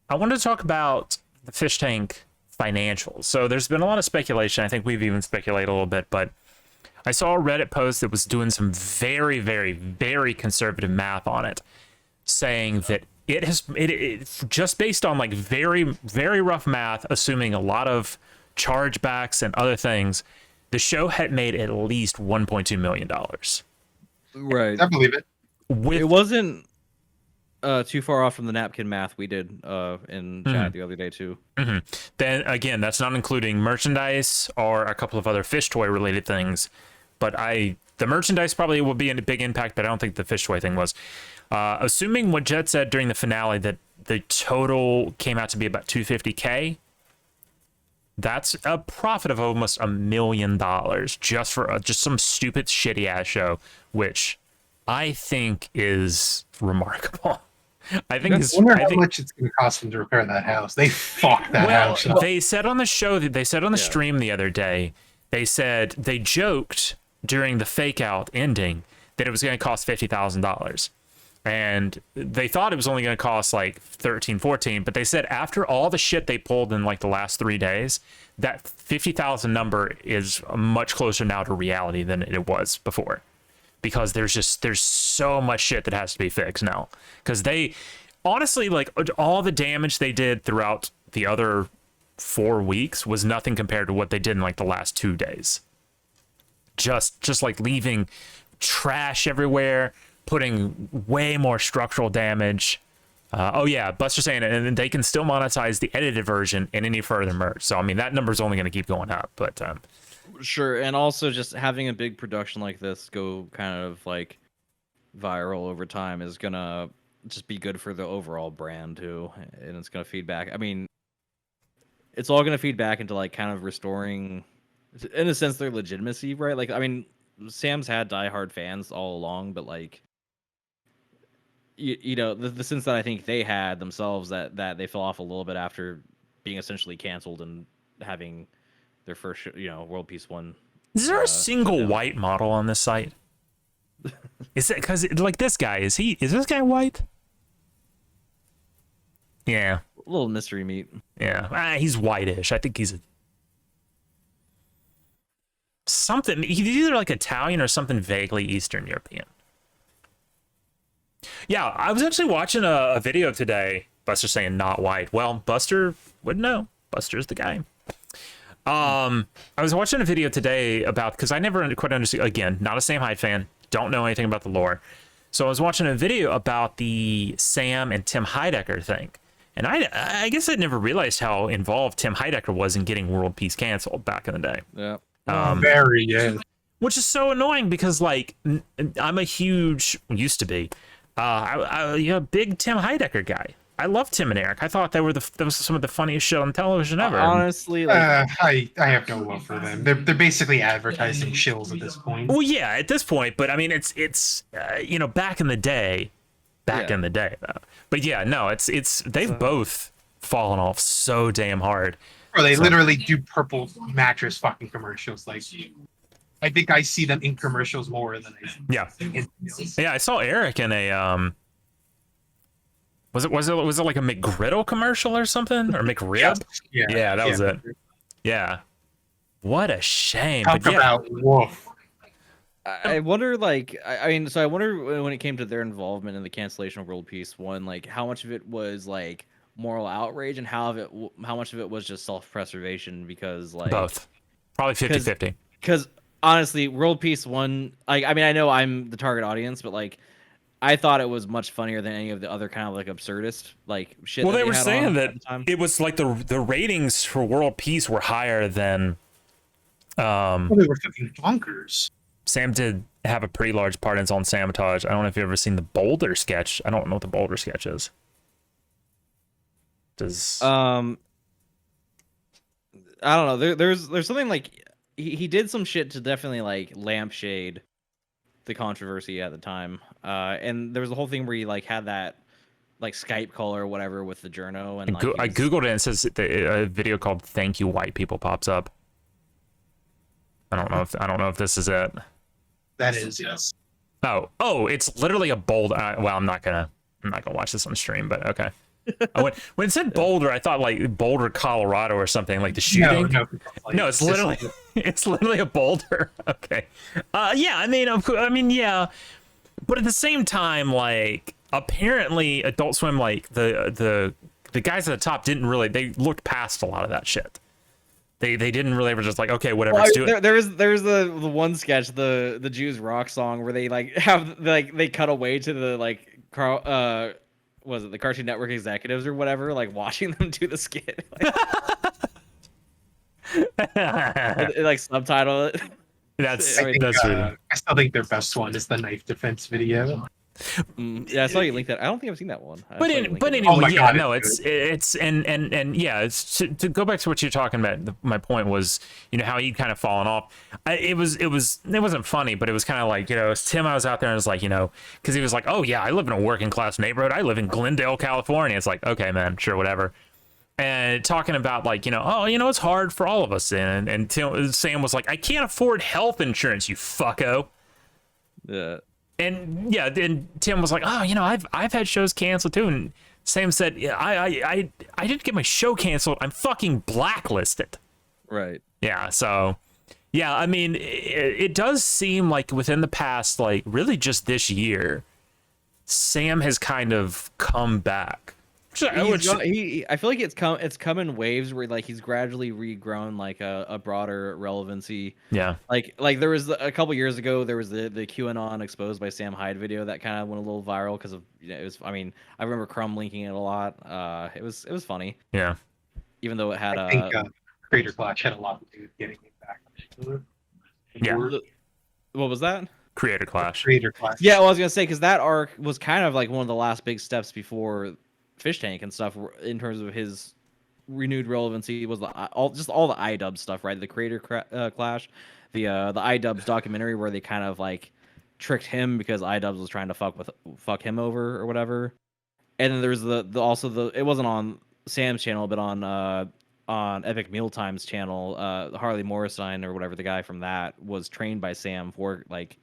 I wanted to talk about the Fishtank financials. So there's been a lot of speculation. I think we've even speculated a little bit, but I saw a Reddit post that was doing some very, very, very conservative math on it, saying that it just based on like very, very rough math, assuming a lot of chargebacks and other things, the show had made at least $1.2 million. Right. I believe it. It wasn't too far off from the napkin math we did in chat the other day too. Then again, that's not including merchandise or a couple of other fish toy related things. But the merchandise probably will be a big impact, but I don't think the fish toy thing was. Assuming what Jet said during the finale, that the total came out to be about $250K, that's a profit of almost $1 million just for just some stupid shitty ass show, which I think is remarkable. I wonder how much it's going to cost them to repair that house. They fucked that house up. They said on the show, they said on the stream the other day, they said they joked during the fake out ending that it was going to cost $50,000. And they thought it was only going to cost like 13, 14, but they said after all the shit they pulled in like the last 3 days, that 50,000 number is much closer now to reality than it was before. Because there's so much shit that has to be fixed now. Because they honestly, like, all the damage they did throughout the other 4 weeks was nothing compared to what they did in like the last 2 days. Just like leaving trash everywhere, putting way more structural damage. Oh yeah, Buster saying it, and they can still monetize the edited version and any further merch. So I mean that number's only going to keep going up, but Sure, and also just having a big production like this go kind of like viral over time is gonna just be good for the overall brand too, and it's gonna feed back. I mean, it's all gonna feed back into like kind of restoring, in a sense, their legitimacy, right? Like, I mean, Sam's had diehard fans all along, but like, you know, the sense that I think they had themselves that they fell off a little bit after being essentially canceled and having their first, World Peace One. Is there a single shutdown. white model on this site? Is it because like this guy? Is this guy white? Yeah, A little mystery meat. yeah. He's whitish. I think he's something. He's either like Italian or something vaguely Eastern European. Yeah, I was actually watching a video today. Buster saying not white. Well, Buster wouldn't know. Buster's the guy. I was watching a video today about, because I never quite understood. Again, not a Sam Hyde fan. Don't know anything about the lore. So I was watching a video about the Sam and Tim Heidecker thing. And I guess I never realized how involved Tim Heidecker was in getting World Peace canceled back in the day. Yeah. Very, yeah. Which is so annoying because, like, I'm a huge, used to be, a big Tim Heidecker guy. I love Tim and Eric. I thought that was some of the funniest shit on television ever. Honestly, like, I have no love for them. They're basically advertising shills at this point. Well, yeah, at this point, but I mean, it's back in the day, in the day though. But yeah, no, they've both fallen off so damn hard. Or they literally do purple mattress fucking commercials. Like, I think I see them in commercials more than I. Yeah, I saw Eric in a Was it like a McGriddle commercial or something, or McRib? Yeah, that was it. Yeah, what a shame. Talk about woof. I wonder, like, I wonder when it came to their involvement in the cancellation of World Peace One, like, how much of it was like moral outrage and how much of it was just self-preservation, because like both, probably 50-50. Because honestly, World Peace One, like, I mean, I know I'm the target audience, but like, I thought it was much funnier than any of the other kind of like absurdist like shit. Well, that they were had saying on that at the time. it was like the ratings for World Peace were higher than. Well, they were fucking bonkers. Sam did have a pretty large part in his own sabotage. I don't know if you've ever seen the Boulder sketch. I don't know what the Boulder sketch is. I don't know. There's something like he did some shit to definitely like lampshade the controversy at the time. And there was a whole thing where he like had that like Skype call or whatever with the journo, and like I googled it and it says a video called "Thank You White People" pops up. I don't know if this is it. That is, yes. Oh, it's literally a Boulder. Well, I'm not gonna watch this on stream, but okay. When it said Boulder, I thought like Boulder, Colorado, or something, like the shooting. No, it's literally a boulder. Okay. Yeah. I mean, yeah. But at the same time, like, apparently, Adult Swim, like the guys at the top they looked past a lot of that shit. They didn't really ever just like, okay, whatever, it's doing. There's the one sketch, the Jews rock song, where they like have like they cut away to the like was it the Cartoon Network executives or whatever, like watching them do the skit, like subtitle it. That's I really. I still think their best one is the knife defense video. Yeah, I saw you link that. I don't think I've seen that one. But anyway, Oh my God, no, it's and yeah, it's to go back to what you're talking about. My point was, how he'd kind of fallen off. It wasn't funny, but it was kind of like, Tim. I was out there and it was like, because he was like, oh yeah, I live in a working class neighborhood. I live in Glendale, California. It's like, okay, man, sure, whatever. And talking about like, it's hard for all of us. And Sam was like, I can't afford health insurance, you fucko. Yeah. And yeah, then Tim was like, oh, I've had shows canceled too. And Sam said, yeah, I didn't get my show canceled. I'm fucking blacklisted. Right. Yeah. So, yeah, I mean, it does seem like within the past, like really just this year, Sam has kind of come back. I feel like it's come in waves where like he's gradually regrown like a broader relevancy. Yeah. Like there was a couple years ago, there was the QAnon exposed by Sam Hyde video that kind of went a little viral because of it was. I mean, I remember Crumb linking it a lot. It was funny. Yeah. Even though it had I think Crater Clash had a lot to do with getting it back. Yeah. What was that? Creator Clash. Creator Clash. Yeah, well, I was gonna say because that arc was kind of like one of the last big steps before Fishtank and stuff in terms of his renewed relevancy was all the iDub stuff, right? The Clash, the iDubbbz documentary where they kind of like tricked him because iDubbbz was trying to fuck him over or whatever. And then there's the it wasn't on Sam's channel, but on Epic Mealtime's channel, Harley Morrisine or whatever, the guy from that was trained by Sam for like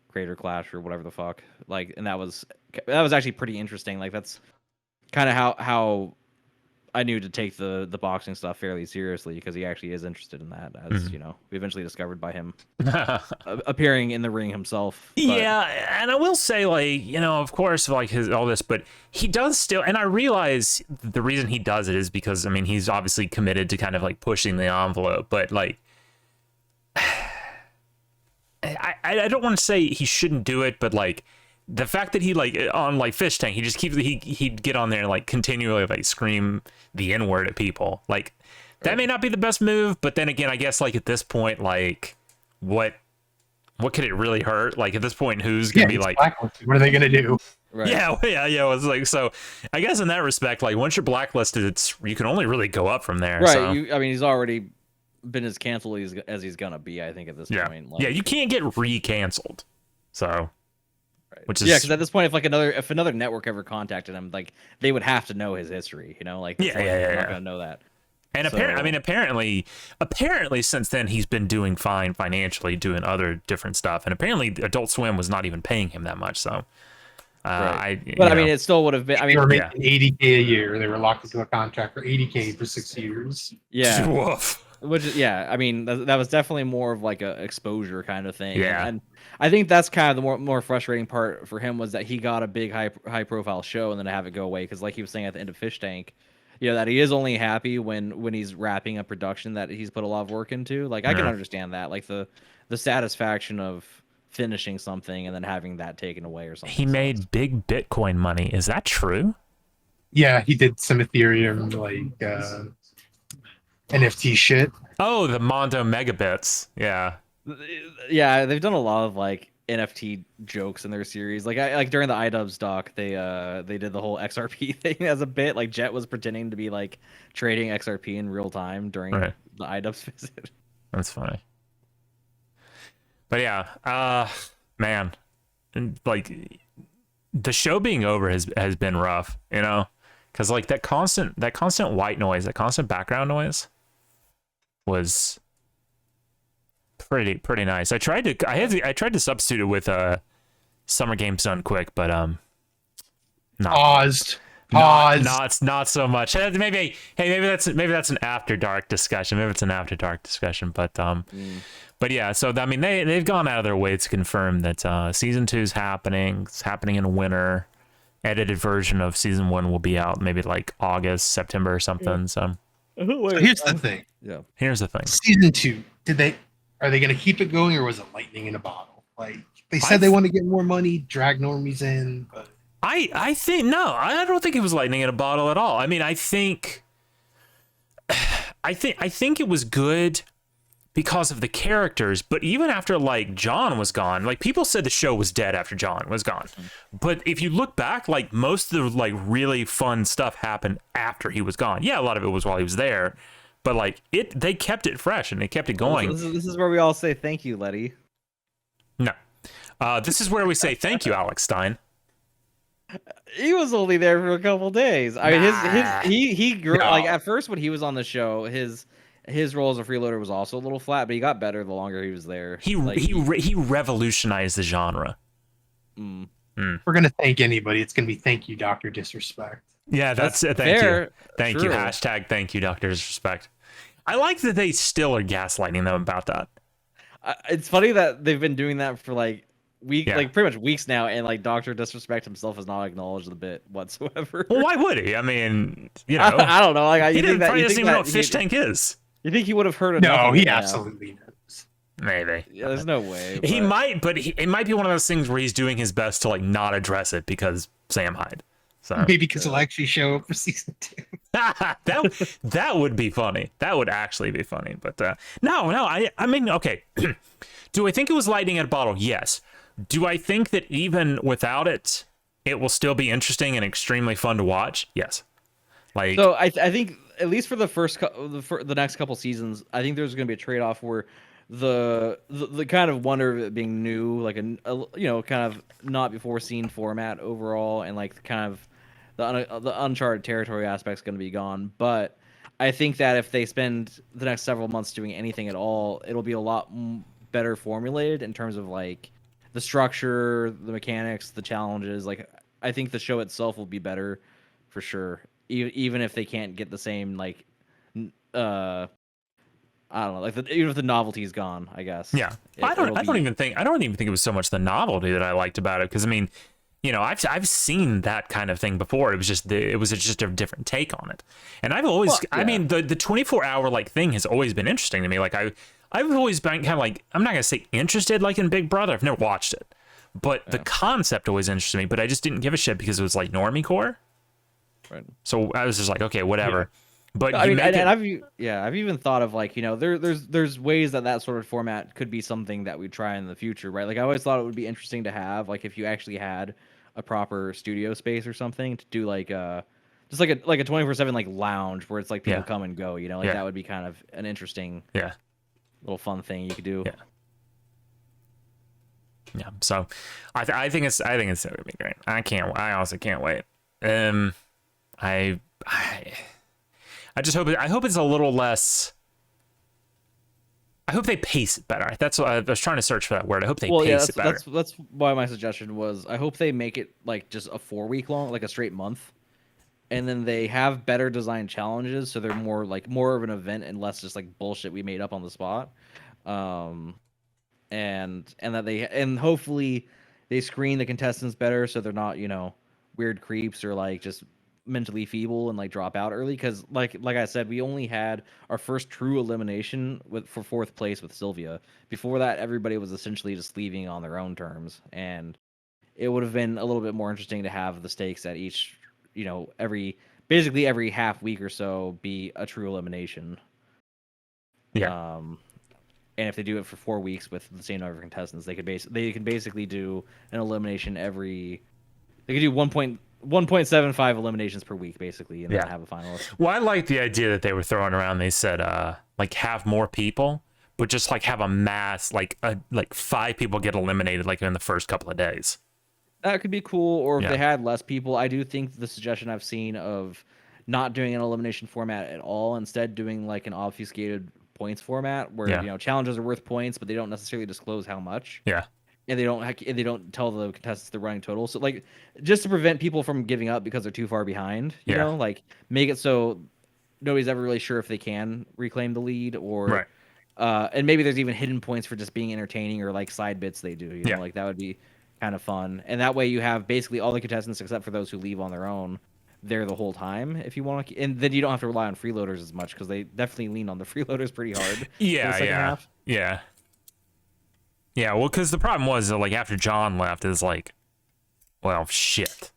Creator Clash or whatever the fuck. Like, and that was actually pretty interesting. Like, that's kind of how I knew to take the boxing stuff fairly seriously, because he actually is interested in that, as you know, we eventually discovered by him appearing in the ring himself. But... Yeah, and I will say, like, you know, of course, like all this, but he does still, and I realize the reason he does it is because, I mean, he's obviously committed to kind of like pushing the envelope, but like, I don't want to say he shouldn't do it, but like, the fact that he like on like Fishtank, he just keeps he'd get on there and like continually like scream the N-word at people. Like, that may not be the best move, but then again, I guess like at this point, like what could it really hurt? Like at this point, who's gonna be like, blacklisted. What are they gonna do? Right. Yeah. It was like, so I guess in that respect, like once you're blacklisted, you can only really go up from there. Right. So. I mean, he's already been as canceled as he's gonna be, I think, at this point. Like, yeah, you can't get re-canceled. So. Right. Which is, yeah, because at this point, if another network ever contacted him, like they would have to know his history, you know, like they're not gonna know that. And apparently, since then he's been doing fine financially, doing other different stuff, and apparently Adult Swim was not even paying him that much. So, I mean, it still would have been. I mean, they were making $80K a year. They were locked into a contract for $80K for 6 years. Yeah. Woof. Which is, yeah, I mean, that was definitely more of like a exposure kind of thing. Yeah. And I think that's kind of the more frustrating part for him, was that he got a big high profile show and then to have it go away. Because like he was saying at the end of Fishtank, you know, that he is only happy when he's wrapping a production that he's put a lot of work into. Like, I can understand that, like the satisfaction of finishing something and then having that taken away or something. He made big Bitcoin money. Is that true? Yeah, he did some Ethereum like NFT shit. Oh, the Mondo Megabits. Yeah. Yeah, they've done a lot of like NFT jokes in their series. Like during the iDubbbz doc, they did the whole XRP thing as a bit. Like Jet was pretending to be like trading XRP in real time during the iDubbbz visit. That's funny. But yeah, man, and like the show being over has been rough, you know, because like that constant white noise, that constant background noise was pretty nice. I tried to substitute it with Summer Games Done Quick, but Paused. Not so much. Maybe that's an after dark discussion. Maybe it's an after dark discussion, but yeah. So I mean, they've gone out of their way to confirm that season 2 is happening. It's happening in winter. Edited version of season 1 will be out maybe like August, September or something. So here's the thing. Yeah. Here's the thing. Season 2. Are they going to keep it going, or was it lightning in a bottle? Like they said, they want to get more money, drag normies in, but. I think no, I don't think it was lightning in a bottle at all. I mean, I think it was good because of the characters, but even after like John was gone, like people said the show was dead after John was gone. But if you look back, like most of the like really fun stuff happened after he was gone. Yeah, a lot of it was while he was there, but like they kept it fresh and they kept it going. This is where we all say thank you, Letty. No. This is where we say thank you, Alex Stein. He was only there for a couple days. I mean, he grew like at first when he was on the show, his role as a freeloader was also a little flat, but he got better the longer he was there. He revolutionized the genre. If we're gonna thank anybody, it's gonna be thank you, Dr. Disrespect. Yeah, that's it. Thank you. Thank you. Hashtag thank you, Dr. Disrespect. I like that they still are gaslighting them about that. It's funny that they've been doing that for like like pretty much weeks now, and like Dr. Disrespect himself has not acknowledged the bit whatsoever. Well, why would he? I mean, you know, I don't know. Like, he doesn't even know what Fishtank is. You think he would have heard it? No, he absolutely knows. Maybe. Yeah, there's no way. He might, but it might be one of those things where he's doing his best to like not address it because Sam Hyde. So maybe because he'll actually show up for season 2. that would be funny. That would actually be funny. But no. I mean, okay. Do I think it was lightning at a bottle? Yes. Do I think that even without it, it will still be interesting and extremely fun to watch? Yes. Like, So I think at least for the the next couple seasons, I think there's going to be a trade off where the kind of wonder of it being new, like kind of not before seen format overall, and like kind of the uncharted territory aspect's going to be gone. But I think that if they spend the next several months doing anything at all, it'll be a lot better formulated in terms of like the structure, the mechanics, the challenges. Like I think the show itself will be better for sure, even if they can't get the same like I don't know, like even if the novelty's gone, I guess. yeah, I don't even think it was so much the novelty that I liked about it, because I mean, I've seen that kind of thing before. It was just a different take on it, and I've always, I mean, the 24-hour like thing has always been interesting to me. Like I've always been kind of like, I'm not gonna say interested like in Big Brother. I've never watched it, but the concept always interested me. But I just didn't give a shit because it was like normie core. Right. So I was just like, okay, whatever. Yeah. But I mean, I've even thought of like, there's ways that sort of format could be something that we try in the future, right? Like I always thought it would be interesting to have, like, if you actually had a proper studio space or something to do like just like a 24/7 like lounge where it's like people come and go, like that would be kind of an interesting little fun thing you could do. Yeah. So I think it's gonna be great. I honestly can't wait. I just hope I hope it's a little less. I hope they pace it better. That's what I was trying to search for that word. I hope they pace it better. That's why my suggestion was I hope they make it like just a 4-week long, like a straight month, and then they have better design challenges, so they're more of an event and less just like bullshit we made up on the spot. And hopefully they screen the contestants better so they're not weird creeps or like just mentally feeble and like drop out early, because like I said, we only had our first true elimination for 4th place with Sylvia. Before that, everybody was essentially just leaving on their own terms, and it would have been a little bit more interesting to have the stakes at each basically every half week or so be a true elimination. And if they do it for 4 weeks with the same number of contestants, they can basically do an elimination every. They could do 1.75 eliminations per week, basically, and then have a finalist. Well, I like the idea that they were throwing around. They said, like, have more people, but just like have a mass, like 5 people get eliminated, like in the first couple of days. That could be cool. Or if they had less people, I do think the suggestion I've seen of not doing an elimination format at all, instead doing like an obfuscated points format where challenges are worth points, but they don't necessarily disclose how much. And they don't tell the contestants the running total. So like just to prevent people from giving up because they're too far behind, you know, like make it so nobody's ever really sure if they can reclaim the lead or and maybe there's even hidden points for just being entertaining or like side bits they do, you know, like that would be kind of fun. And that way you have basically all the contestants except for those who leave on their own there the whole time if you want to, and then you don't have to rely on freeloaders as much because they definitely lean on the freeloaders pretty hard. Yeah, well, because the problem was that, like, after John left, it's like, well, shit.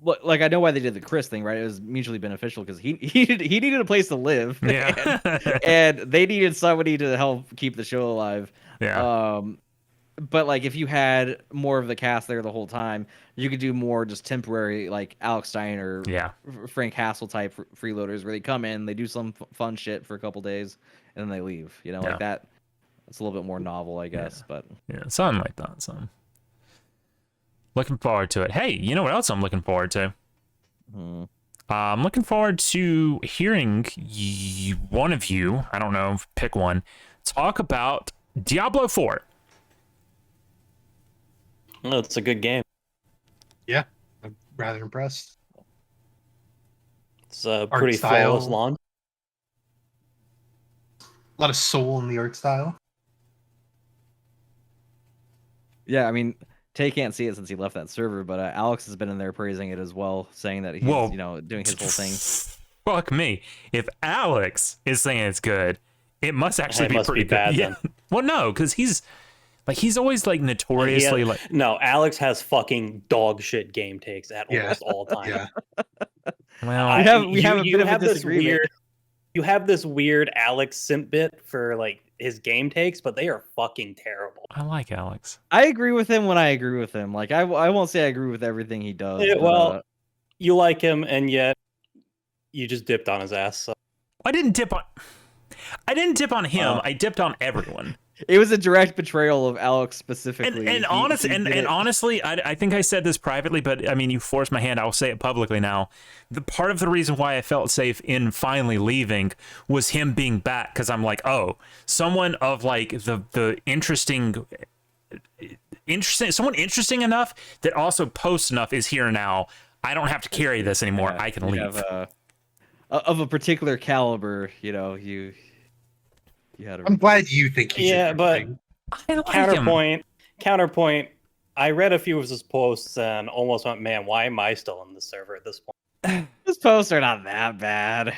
Like, I know why they did the Chris thing, right? It was mutually beneficial because he needed a place to live, and they needed somebody to help keep the show alive. But like, if you had more of the cast there the whole time, you could do more just temporary, like Alex Steiner, Frank Hassel type freeloaders, where they come in, they do some fun shit for a couple days, and then they leave. You know, like that. It's a little bit more novel, I guess, but something like that. So looking forward to it. Hey, you know what else I'm looking forward to? I'm looking forward to hearing one of you, I don't know, pick one, talk about Diablo 4. Oh, it's a good game. Yeah, I'm rather impressed. It's a pretty flawless launch. A lot of soul in the art style. Yeah, I mean, Tay can't see it since he left that server, but Alex has been in there praising it as well, saying that he's doing his whole thing. Fuck me. If Alex is saying it's good, it must actually be pretty bad. Yeah. Well, no, because he's always like notoriously like. No, Alex has fucking dog shit game takes at almost all time. Well, we have a bit of a disagreement. You have this weird Alex simp bit for like his game takes, but they are fucking terrible. I like Alex. I agree with him when I agree with him. Like I won't say I agree with everything he does. Yeah, but, well, you like him, and yet you just dipped on his ass. So. I didn't dip on him. Wow. I dipped on everyone. it was a direct betrayal of Alex specifically. And honestly, I think I said this privately, but I mean, you forced my hand. I'll say it publicly now. The part of the reason why I felt safe in finally leaving was him being back, because I'm like, oh, someone of like the interesting, someone interesting enough that also posts enough is here now. I don't have to carry this anymore. I can leave. Of a particular caliber, you know, you had. I'm glad you think he's but interesting. I like him. Counterpoint. I read a few of his posts and almost went, man, why am I still on the server at this point? His posts are not that bad.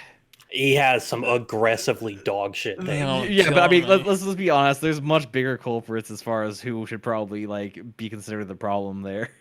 He has some aggressively dog shit things. Yeah, but I mean, let's be honest. There's much bigger culprits as far as who should probably like be considered the problem there.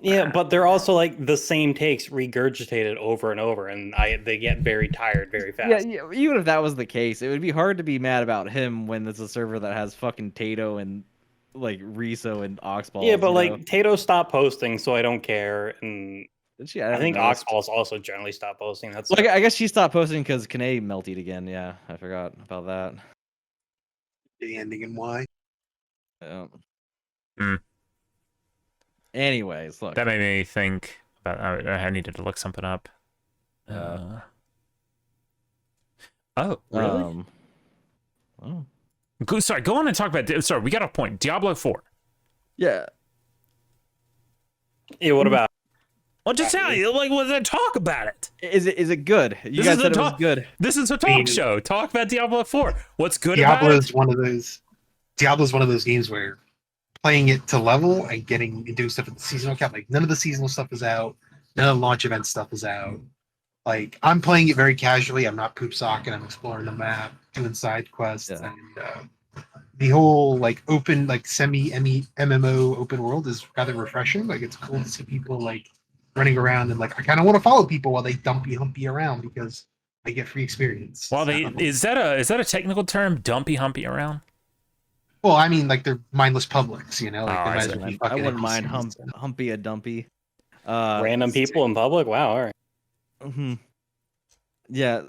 Yeah, but they're also like the same takes regurgitated over and over, and they get very tired very fast. Yeah, even if that was the case, it would be hard to be mad about him when it's a server that has fucking Tato and like Riso and Oxball. Yeah, but like Tato stopped posting, so I don't care, and I think Oxball's also generally stopped posting. That's like I guess she stopped posting because Kane melted again. Yeah, I forgot about that. The ending and why? Yeah. Hmm. Anyways, look. That made me think about. I needed to look something up. Oh, really? Oh. Sorry, go on and talk about. Sorry, we got a point. Diablo 4. Yeah. Yeah. What about? Well, just tell you, like, talk about it. Is it good? You guys said it was good. This is a talk show. Talk about Diablo 4. What's good Diablo about it? is one of those. Diablo's one of those games where playing it to level and getting and doing stuff with the seasonal cap. Like none of the seasonal stuff is out. None of the launch event stuff is out. Like I'm playing it very casually. I'm not poop socking. I'm exploring the map, doing side quests, and the whole like open, like semi MMO open world is rather refreshing. Like it's cool to see people like running around and like I kind of want to follow people while they dumpy humpy around because I get free experience. Well, is that a technical term? Dumpy humpy around? Well, I mean, like they're mindless publics, you know. Like I wouldn't mind humpy a dumpy. Random people in public. Wow. All right. Mm-hmm. Yeah.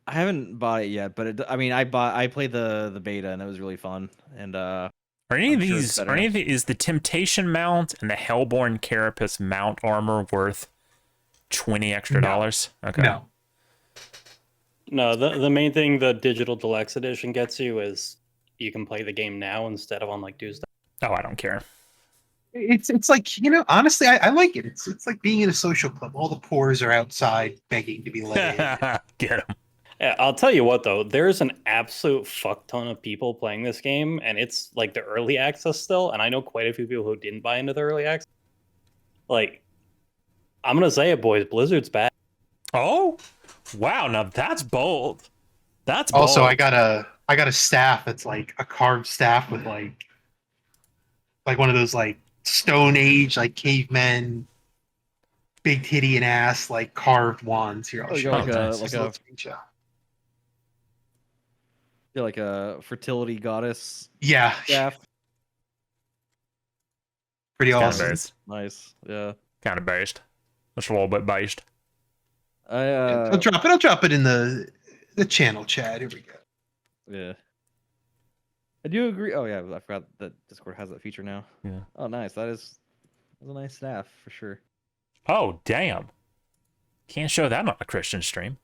I haven't bought it yet, but I played the beta and it was really fun. And are any of these is the Temptation mount and the Hellborn Carapace mount armor worth $20 extra? Okay. No, the main thing the digital deluxe edition gets you is you can play the game now instead of on like Tuesday. Oh, I don't care. It's like, you know, honestly, I like it. It's like being in a social club. All the pores are outside begging to be let in. Get them. Yeah, I'll tell you what though, there's an absolute fuck ton of people playing this game, and it's like the early access still. And I know quite a few people who didn't buy into the early access. Like, I'm gonna say it, boys. Blizzard's back. Oh, wow! Now that's bold. That's bold. Also, I got a staff that's like a carved staff with like one of those like Stone Age like cavemen, big titty and ass like carved wands. Here, I'll show you. Like a fertility goddess. Yeah. Staff. Pretty Kind awesome. of Nice. Yeah. Kind of based. Just a little bit based. I'll drop it in the channel chat. Here we go. Yeah. I do agree. Oh yeah, I forgot that Discord has that feature now. Yeah. Oh nice. That's a nice staff for sure. Oh damn. Can't show that on a Christian stream.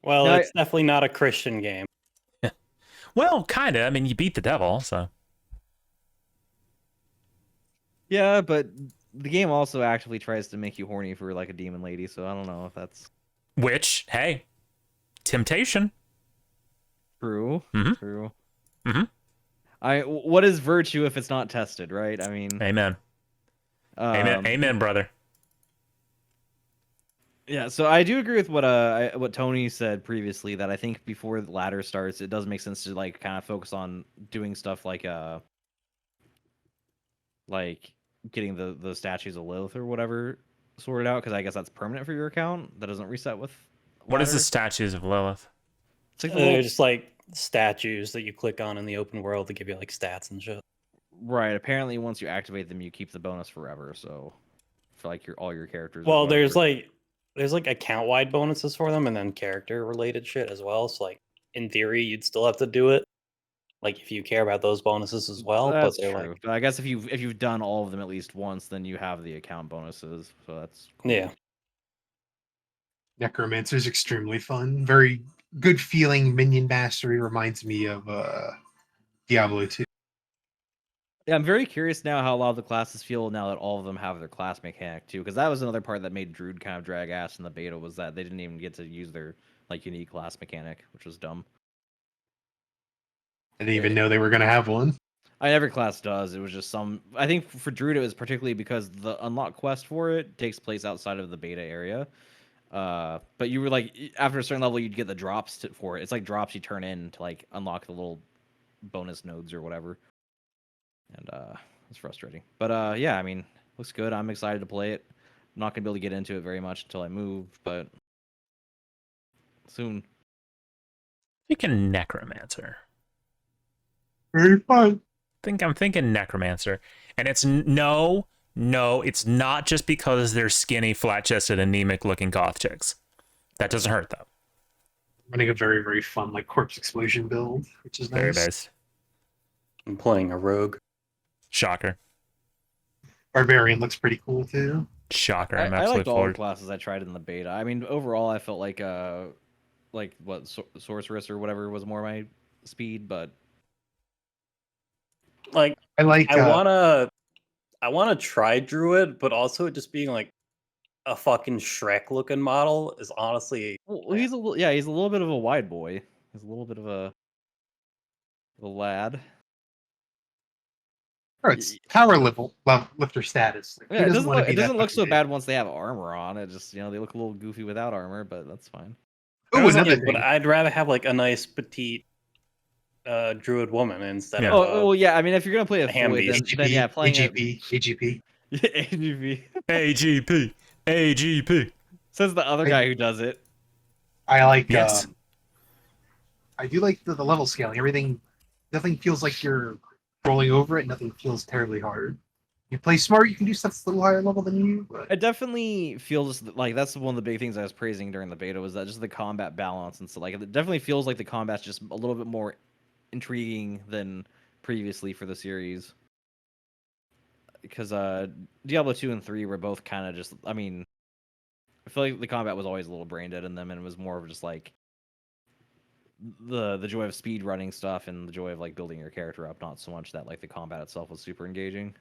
Well, no, it's definitely not a Christian game. Well, kinda. I mean, you beat the devil, so. Yeah, but the game also actively tries to make you horny for like a demon lady, so I don't know if that's. Which, hey, temptation. True. Mm-hmm. True. Mm-hmm. What is virtue if it's not tested, right? I mean. Amen. Amen, brother. Yeah, so I do agree with what Tony said previously, that I think before the ladder starts, it does make sense to like kind of focus on doing stuff like getting the statues of Lilith or whatever sorted out, because I guess that's permanent for your account. That doesn't reset with What is the ladder. statues of Lilith? It's like the They're little, just like statues that you click on in the open world to give you like stats and shit. right. Apparently, once you activate them, you keep the bonus forever. So, for like all your characters. or Well, whatever. there's like account wide bonuses for them and then character related shit as well. So like in theory, you'd still have to do it. Like if you care about those bonuses as well, but That's they're true. like But I guess if you've done all of them at least once, then you have the account bonuses. So that's cool. yeah. Necromancer's extremely fun. Very good feeling minion mastery. Reminds me of Diablo 2. Yeah, I'm very curious now how a lot of the classes feel now that all of them have their class mechanic too, because that was another part that made Druid kind of drag ass in the beta was that they didn't even get to use their like unique class mechanic, which was dumb. I didn't even know they were going to have one. I mean, every class does. It was just some. I think for Druid it was particularly because the unlock quest for it takes place outside of the beta area. But you were like after a certain level you'd get the drops for it. It's like drops you turn in to like unlock the little bonus nodes or whatever. And it's frustrating. But yeah, I mean, looks good. I'm excited to play it. I'm not gonna be able to get into it very much until I move, but soon. Speaking Necromancer. Very fun. I'm thinking Necromancer. And it's no, it's not just because they're skinny, flat-chested, anemic-looking goth chicks. That doesn't hurt, though. Running a very, very fun like corpse explosion build, which is Very nice. nice. I'm playing a rogue. Shocker. Barbarian looks pretty cool too. Shocker. I I'm absolutely liked all the floored. classes I tried in the beta. I mean, overall, I felt like what sorceress or whatever was more my speed, but Like I like. I wanna try Druid, but also just being like a fucking Shrek looking model is honestly well, he's he's a little bit of a wide boy. He's a little bit of a lad. It's power level lifter status. Like, Yeah, who it doesn't doesn't want to look be it that doesn't look fucking so big? bad once they have armor on. It just they look a little goofy without armor, but that's fine. Oh, another yeah, thing. but I'd rather have like a nice petite druid woman instead Yeah. of Oh, yeah. I mean, if you're gonna play a ham Floyd, beast. then yeah, playing AGP, AGP. AGV. AGP. AGP. Says the other guy who does it. I like. Yes. I do like the level scaling. Everything, nothing feels like you're rolling over it. Nothing feels terribly hard. You play smart, you can do stuff that's a little higher level than you. But It definitely feels like that's one of the big things I was praising during the beta was that just the combat balance and so like it definitely feels like the combat's just a little bit more intriguing than previously for the series. Because Diablo 2 and 3 were both kind of just I mean I feel like the combat was always a little brain dead in them and it was more of just like the joy of speed running stuff and the joy of like building your character up, not so much that like the combat itself was super engaging.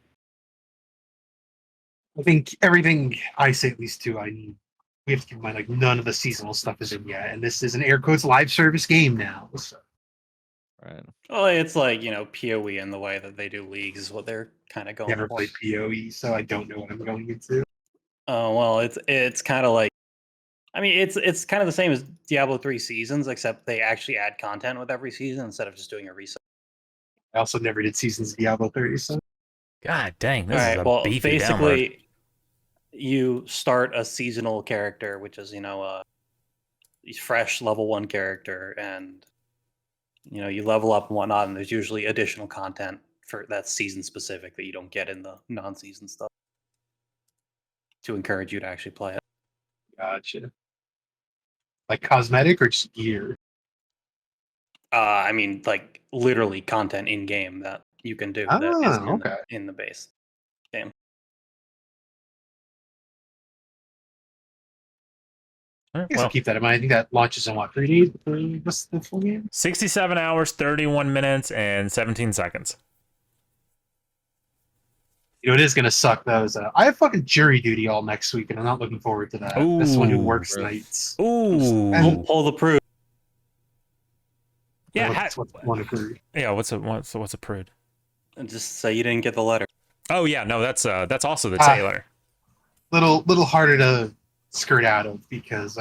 I think everything I say at least too. We have to keep in mind like none of the seasonal stuff is in yet, and this is an air quotes live service game now. So. Right. Well, it's like, you know, PoE in the way that they do leagues is what they're kind of going Never for. played PoE, so I don't know what I'm going into. Oh, well, it's kind of like I mean, it's kind of the same as Diablo 3 seasons, except they actually add content with every season instead of just doing a reset. I also never did seasons of Diablo 30, so God dang, this All is right, a well, beefy download. basically, you start a seasonal character, which is, you know, a fresh level 1 character, and, you know, you level up and whatnot, and there's usually additional content for that's season specific that you don't get in the non-season stuff to encourage you to actually play it. gotcha. Like cosmetic or just gear? I mean, like literally content in game that you can do that isn't okay. in the base game. All I right, guess well, I'll keep that in mind. I think that launches in what, 3 days? What's the full game? 67 hours, 31 minutes, and 17 seconds. You know, it is going to suck, though. Is, I have fucking jury duty all next week, and I'm not looking forward to that. As someone who Ooh. works nights. Ooh. And- Pull the proof. Yeah, What's one agree? yeah. What's a prude? And just say you didn't get the letter. Oh yeah, no, that's also the Taylor. Little harder to skirt out of because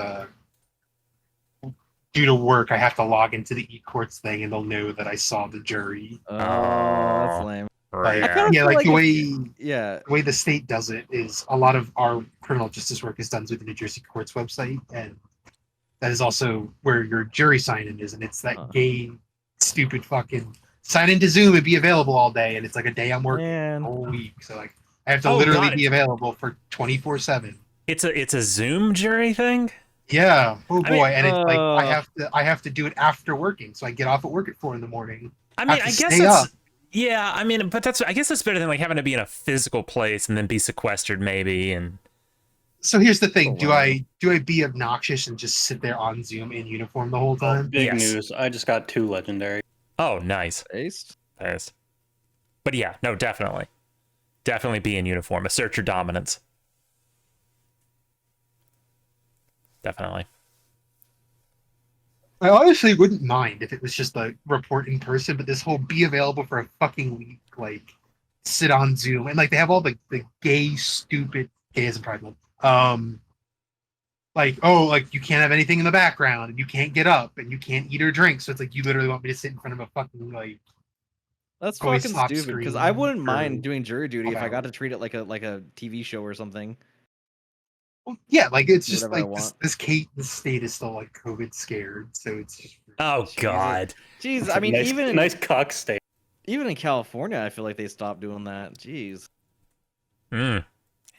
due to work, I have to log into the eCourts thing, and they'll know that I saw the jury. That's lame. Like, I kinda yeah, feel like like the if- way the state does it is a lot of our criminal justice work is done through the New Jersey courts website, and that is also where your jury sign-in is, and it's that Huh. gay, stupid fucking sign into Zoom and be available all day, and it's like a day I'm working Man. the whole week, so like I have to Oh, literally got be it. available for 24/7. It's a Zoom jury thing. Yeah, oh I mean, boy, and it's like Uh, I have to do it after working, so I get off at work at 4 in the morning. I I mean, have to I guess stay up. that's yeah. I mean, but I guess that's better than like having to be in a physical place and then be sequestered maybe. And So here's the thing: Oh, wow. do I be obnoxious and just sit there on Zoom in uniform the whole Oh, time? big Yes. news! I just got 2 legendary. oh, nice. Based? Nice. But yeah, no, definitely be in uniform. Assert your dominance. Definitely. I honestly wouldn't mind if it was just a report in person, but this whole be available for a fucking week, like sit on Zoom, and like they have all the gay, stupid gay isn't Pride Month. Like, oh, like you can't have anything in the background, and you can't get up, and you can't eat or drink. So it's like you literally want me to sit in front of a fucking like That's toy fucking slot stupid. Because screen I wouldn't for mind doing jury duty if I 12 got hours. to treat it like a TV show or something. Well, yeah, like it's Do just whatever I like want. this state is still like COVID scared, so it's just Oh Jesus. God. Jeez, I mean, nice, even nice cock state. even in California, I feel like they stopped doing that. Jeez.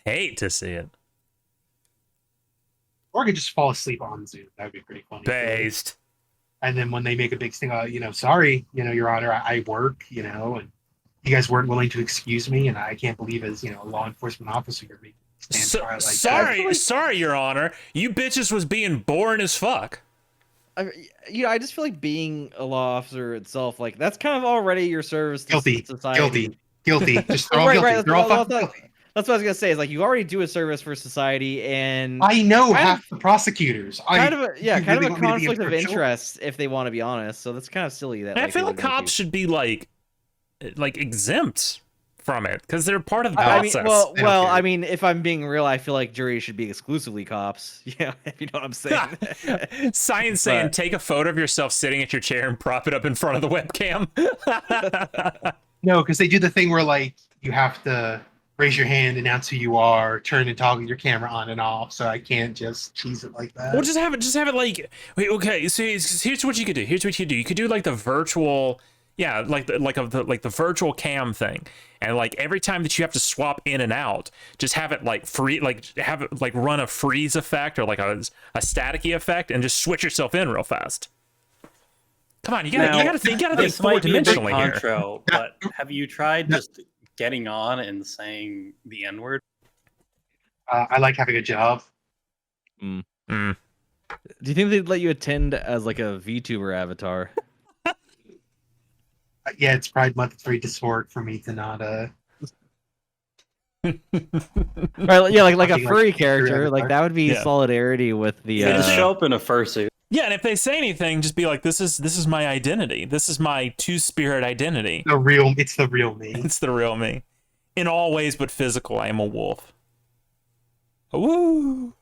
Hate to see it. or I could just fall asleep on Zoom. That would be pretty funny. Based. And then when they make a big thing, sorry, Your Honor, I work, and you guys weren't willing to excuse me, and I can't believe as a law enforcement officer you're making me stand trial like that. Sorry, Your Honor. You bitches was being boring as fuck. I just feel like being a law officer itself, like that's kind of already your service to Guilty, society. guilty. Just they're all Right, guilty. right. They're all fucking guilty. That's what I was gonna say. Is like you already do a service for society, and I know kind half the prosecutors. kind of a you kind really of a want me to be conflict of impartial? interest if they want to be honest. So that's kind of silly that And I like, feel they like would make cops you- should be like exempt from it because they're part of the I mean, process. They don't care. I mean, if I'm being real, I feel like juries should be exclusively cops. Yeah, if you know what I'm saying. Science saying But- take a photo of yourself sitting at your chair and prop it up in front of the webcam. No, because they do the thing where like you have to raise your hand, announce who you are, turn and toggle your camera on and off. So I can't just cheese it like that. Well, just have it like wait, okay. So here's what you could do. Here's what you could do. You could do like the virtual, yeah, like the virtual cam thing, and like every time that you have to swap in and out, just have it like have it like run a freeze effect or like a staticky effect, and just switch yourself in real fast. Come on, you gotta think This might be a big four-dimensionally here. contra, but have you tried just getting on and saying the N word? I like having a job. Mm. Do you think they'd let you attend as like a VTuber avatar? Yeah, it's Pride Month. It's very dysphoric for me to not. Right, yeah, like a Fucking, like, furry VTuber character. Like avatar. that would be Yeah. solidarity with the. You just show up in a fursuit. Yeah, and if they say anything, just be like, "This is my identity. This is my two-spirit identity. It's the real me. It's the real me, in all ways but physical. I am a wolf." Woo!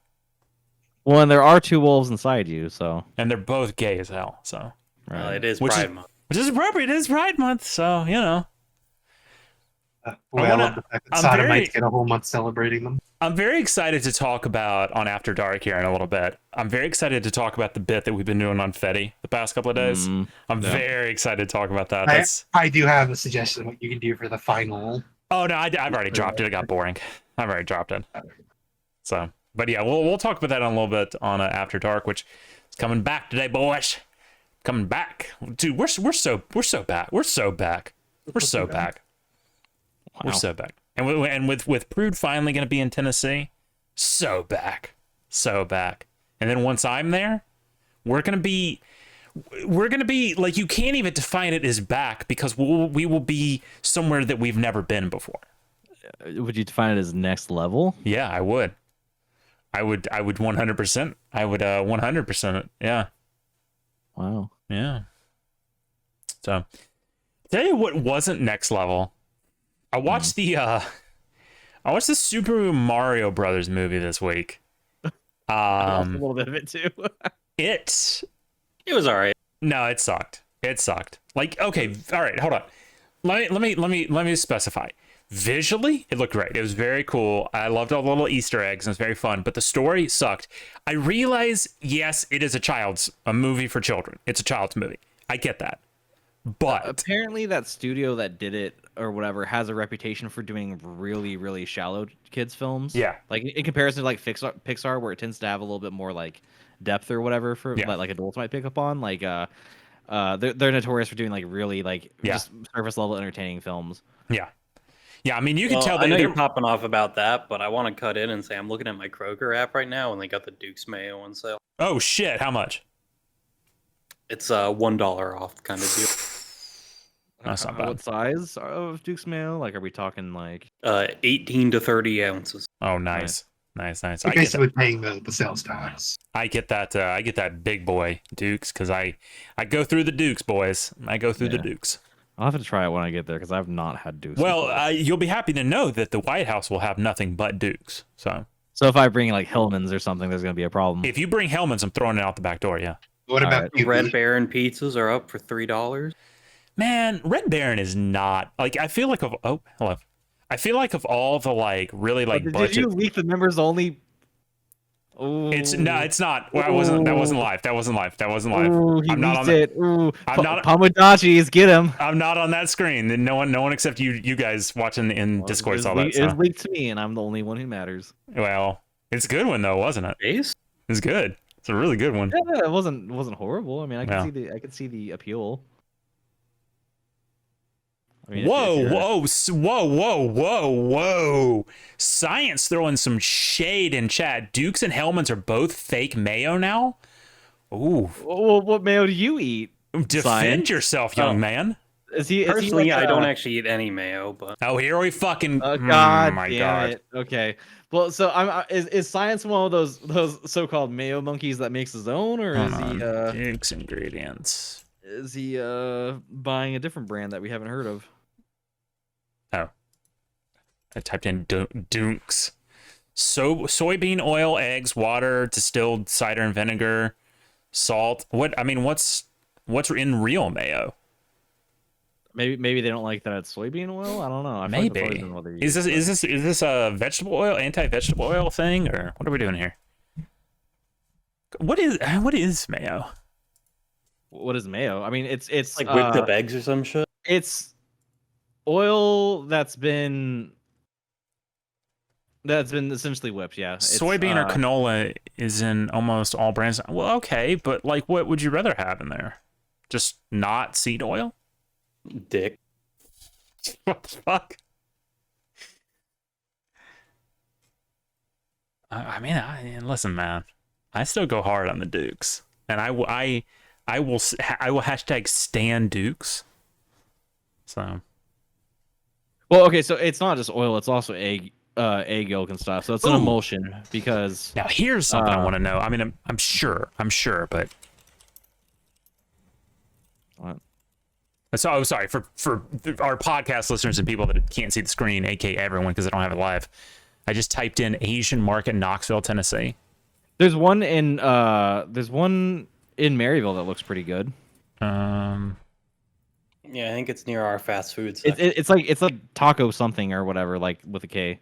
Well, and there are two wolves inside you, so. And they're both gay as hell. So, Right. It is Which is- Pride Month. which is appropriate. It is Pride Month, so you know. Boy, I love the fact that I'm sodomites very- get a whole month celebrating them. I'm very excited to talk about on After Dark here in a little bit. I'm very excited to talk about the bit that we've been doing on Fetty the past couple of days. Mm, I'm yeah. very excited to talk about that. I do have a suggestion of what you can do for the final. Oh no, I've already dropped it. It got boring. I've already dropped it. So, but yeah, we'll talk about that in a little bit on After Dark, which is coming back today, boys. Coming back, dude. We're so back. We're so back. We're so back. We're Wow. so back. And with Prude finally going to be in Tennessee, so back. And then once I'm there, we're gonna be like, you can't even define it as back because we will be somewhere that we've never been before. Would you define it as next level? Yeah, I would 100%. I would 100%. Yeah. Wow. Yeah. So, tell you what wasn't next level. I watched the Super Mario Brothers movie this week. A little bit of it too. It It was alright. No, it sucked. It sucked. Like, okay, all right, hold on. Let me specify. Visually, it looked great. It was very cool. I loved all the little Easter eggs, and it was very fun. But the story sucked. I realize, yes, it is a movie for children. It's a child's movie. I get that. But apparently that studio that did it or whatever has a reputation for doing really, really shallow kids films. yeah, Like in comparison to like Pixar, where it tends to have a little bit more like depth or whatever for like adults might pick up on. Like they're notorious for doing like really like just surface level entertaining films. Yeah. I mean, you can tell I know they're you're popping off about that, but I want to cut in and say I'm looking at my Kroger app right now, and they got the Duke's mayo on sale. Oh shit! How much? It's $1 off kind of deal. That's not bad. What size of Duke's mayo? Like, are we talking like 18 to 30 ounces. Oh, nice. You're basically paying the sales tax. I get that. I get that big boy Dukes because I go through the Dukes, boys. I go through the Dukes. I'll have to try it when I get there because I've not had Dukes. Well, you'll be happy to know that the White House will have nothing but Dukes. So if I bring like Hellman's or something, there's gonna be a problem. if you bring Hellman's, I'm throwing it out the back door. Yeah. What about Red Baron pizzas are up for $3? Man, Red Baron is not like I feel like hello. I feel like of all the like really like budget. Did you leak the members only? Ooh. It's not. Well, that wasn't live. Ooh, he I'm not on it. Ooh, I'm not. Pamadachis, get him. I'm not on that screen. No one except you guys watching in Discord saw that. It was leaked to me, and I'm the only one who matters. Well, it's a good one though, wasn't it? Base? It's good. It's a really good one. Yeah, it wasn't horrible. I mean, I could see the appeal. I mean, whoa! Science throwing some shade in chat. Dukes and Hellman's are both fake mayo now. Ooh. Well, what mayo do you eat? Defend yourself, young man. Personally, I don't actually eat any mayo, but here we fucking. God my damn God. it. Okay. Well, so is Science one of those so-called mayo monkeys that makes his own, or is he Dukes ingredients? Is he buying a different brand that we haven't heard of? Oh, I typed in Dukes. So soybean oil, eggs, water, distilled cider and vinegar, salt. What's in real mayo? Maybe they don't like that it's soybean oil. I don't know. Maybe. Is this a vegetable oil, anti-vegetable oil thing, or what are we doing here? What is mayo? What is mayo? I mean, it's like whipped up eggs or some shit. It's oil that's been essentially whipped. Yeah, soybean or canola is in almost all brands. Well, okay, but like, what would you rather have in there? Just not seed oil? Dick. What the fuck? I mean, listen, man. I still go hard on the Dukes, and I will hashtag stan Dukes. So. Well, okay, so it's not just oil; it's also egg yolk and stuff. So it's an emulsion because. Now here's something I want to know. I mean, I'm sure, but. What? So, sorry for our podcast listeners and people that can't see the screen, aka everyone, because I don't have it live. I just typed in Asian Market, Knoxville, Tennessee. There's one in Maryville that looks pretty good. Yeah, I think it's near our fast food. It's like taco something or whatever, like with a K.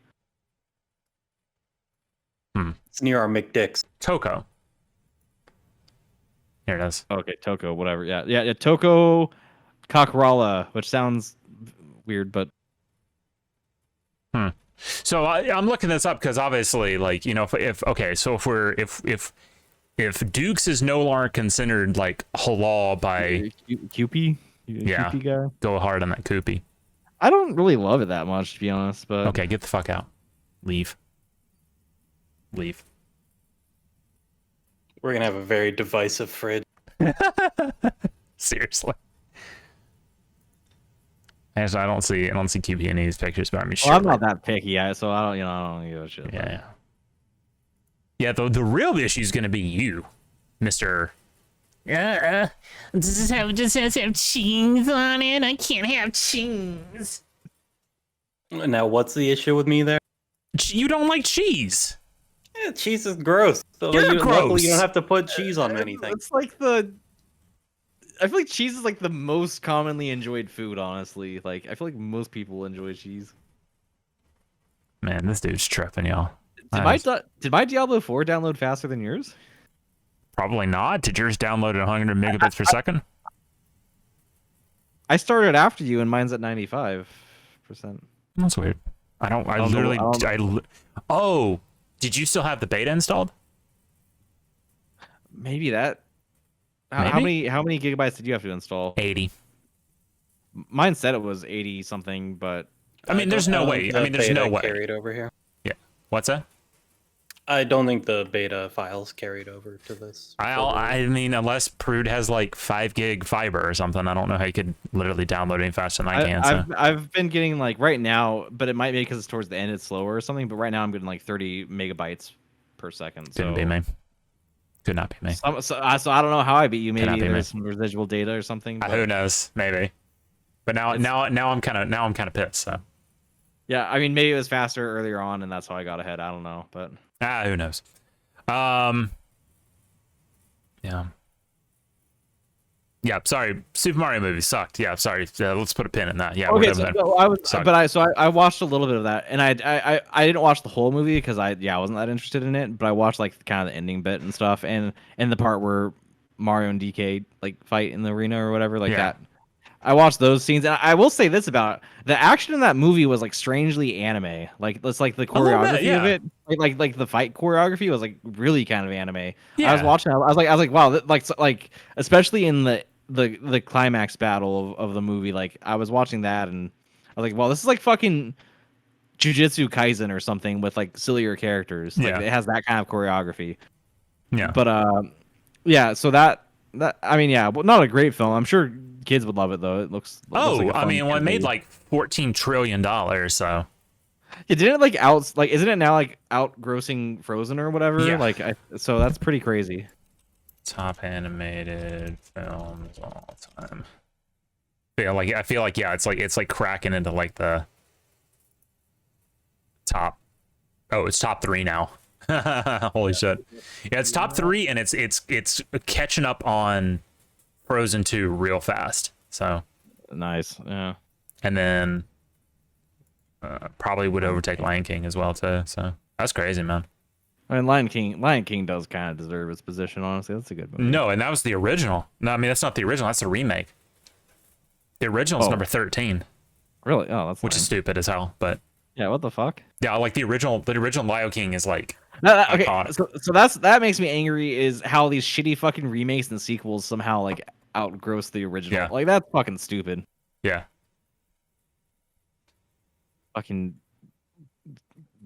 It's near our McDicks. Toco. Here it is. Okay, Toco, whatever. Yeah. Toco Cockralla, which sounds weird, but. So I'm looking this up because obviously, like, you know, if Dukes is no longer considered like halal by Kewpie, Kewpie guy, go hard on that Kewpie. I don't really love it that much, to be honest. But okay, get the fuck out, leave. We're gonna have a very divisive fridge. Seriously. Actually, I don't see Kewpie in these pictures, but I'm sure. Well, I'm not that picky, so I don't give a shit. Yeah. The real issue is gonna be you, Mister. Does this have cheese on it? I can't have cheese. Now, what's the issue with me there? You don't like cheese. Yeah, cheese is gross. So You're gross. Luckily, you don't have to put cheese on anything. It's like I feel like cheese is like the most commonly enjoyed food, honestly. Like, I feel like most people enjoy cheese. Man, this dude's tripping, y'all. Did my Diablo 4 download faster than yours? Probably not. Did yours download at 100 megabits per second? I started after you, and mine's at 95%. That's weird. Oh, did you still have the beta installed? Maybe that. How many gigabytes did you have to install? 80. Mine said it was 80 something, but I mean, there's no way. I mean, there's no way. Carried over here. Yeah. What's that? I don't think the beta files carried over to this. I mean, unless Prude has like 5 gig fiber or something, I don't know how you could literally download any faster than I can. So. I've been getting like right now, but it might be because it's towards the end, it's slower or something. But right now, I'm getting like 30 megabytes per second. Couldn't be me. Could not be me. So I don't know how I beat you. Maybe there's some residual data or something. But... who knows? Maybe. But now I'm kind of pissed. So. Yeah, I mean, maybe it was faster earlier on, and that's how I got ahead. I don't know, but who knows? Yeah. Sorry, Super Mario movie sucked. Yeah, sorry. Let's put a pin in that. Yeah. Okay. I watched a little bit of that, and I didn't watch the whole movie because I wasn't that interested in it. But I watched like kind of the ending bit and stuff, and the part where Mario and DK like fight in the arena or whatever like that. I watched those scenes, and I will say this about the action in that movie was like strangely anime. Like it's like the choreography of it, like the fight choreography was like really kind of anime. Yeah. I was watching, I was like, wow, like especially in the climax battle of the movie. Like I was watching that, and I was like, well, this is like fucking Jujutsu Kaisen or something with like sillier characters. Like it has that kind of choreography. Yeah, but yeah. So that I mean, yeah, well, not a great film. I'm sure kids would love it though. It looks like a fun it made like $14 trillion. So yeah, didn't it like isn't it now like out grossing Frozen or whatever? Yeah. So that's pretty crazy. Top animated films all time. I feel like it's like cracking into like the top. Oh, it's top 3 now. Holy shit! Yeah, it's top 3, and it's catching up on Frozen 2 real fast. So nice, yeah. And then probably would overtake Lion King as well too. So that's crazy, man. I mean, Lion King does kind of deserve its position. Honestly, that's a good movie. No, and that was the original. No, I mean that's not the original. That's the remake. The original is number 13. Really? Oh, that's which is stupid as hell. But yeah, what the fuck? Yeah, like the original Lion King is like. Okay, so that makes me angry is how these shitty fucking remakes and sequels somehow like outgross the original. Yeah. Like that's fucking stupid. Yeah. Fucking.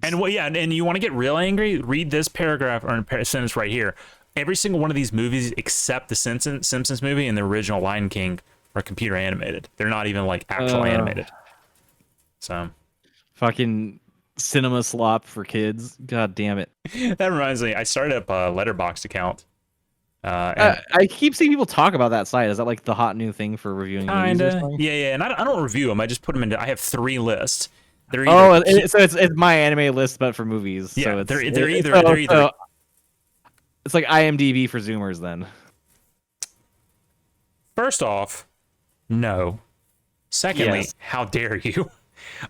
And you want to get real angry? Read this paragraph or sentence right here. Every single one of these movies except the Simpsons movie and the original Lion King are computer animated. They're not even like actual animated. So. Fucking. Cinema slop for kids. God damn it. That reminds me, I started up a Letterboxd account. I keep seeing people talk about that site. Is that like the hot new thing for reviewing movies or something? Yeah. And I don't review them. I just put them into. I have 3 lists. They're either so it's my anime list, but for movies. Yeah, so they're either. It's like IMDb for Zoomers then. First off, no. Secondly, yes. How dare you?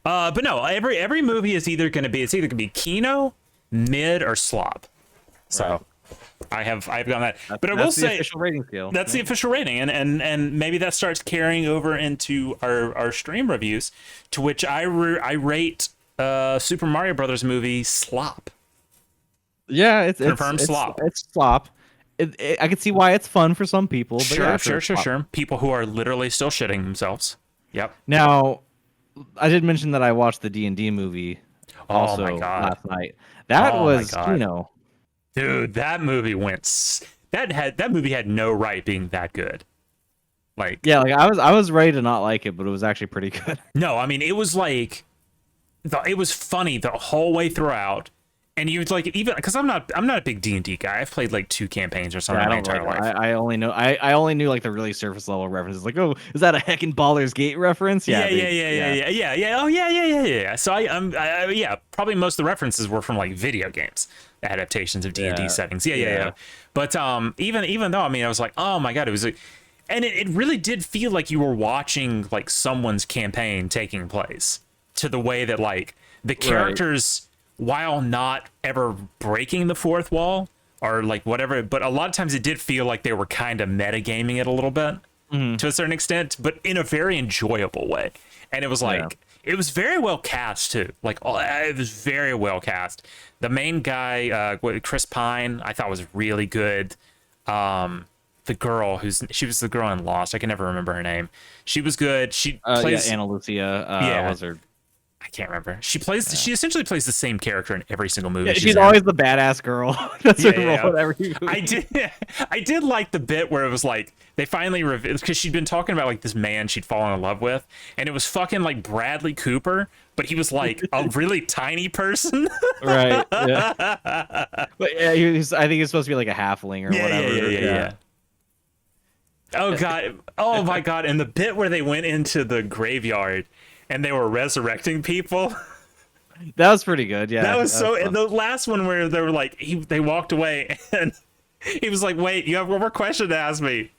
But no, every movie is either gonna be Kino, mid, or slop. So right. I've gone that. But I will say official rating scale. That's the official rating, and maybe that starts carrying over into our stream reviews, to which I rate Super Mario Brothers movie slop. Yeah, it's slop. It's slop. I can see why it's fun for some people. But Sure. People who are literally still shitting themselves. Yep. Now. I did mention that I watched the D&D movie also last night. That was, dude, that movie that movie had no right being that good. Like, yeah, like I was ready to not like it, but it was actually pretty good. No, I mean it was like it was funny the whole way throughout. And you like even because I'm not a big D&D guy. I've played like 2 campaigns or something my entire life. I only knew like the really surface level references. Like, oh, is that a heckin' Baldur's Gate reference? Yeah. Oh yeah. So I probably most of the references were from like video games adaptations of D&D settings. Yeah. But even though I mean I was like, oh my god, it was like, and it really did feel like you were watching like someone's campaign taking place, to the way that like the characters, while not ever breaking the fourth wall or like whatever, but a lot of times it did feel like they were kind of metagaming it a little bit to a certain extent, but in a very enjoyable way. And it was like, it was very well cast too. Like, it was very well cast. The main guy, Chris Pine, I thought was really good. The girl she was the girl in Lost. I can never remember her name. She was good. She plays Anna Lucia. Was her? I can't remember. She plays. She essentially plays the same character in every single movie. Yeah, she's always the badass girl. That's her role in every movie. I did like the bit where it was like they finally revealed, because she'd been talking about like this man she'd fallen in love with, and it was fucking like Bradley Cooper, but he was like a really tiny person. Right. Yeah. But yeah, I think he's supposed to be like a halfling or whatever. Yeah. Oh god. Oh my god. And the bit where they went into the graveyard and they were resurrecting people. That was pretty good. Yeah. That was so. And the last one where they were like, they walked away and he was like, "Wait, you have one more question to ask me."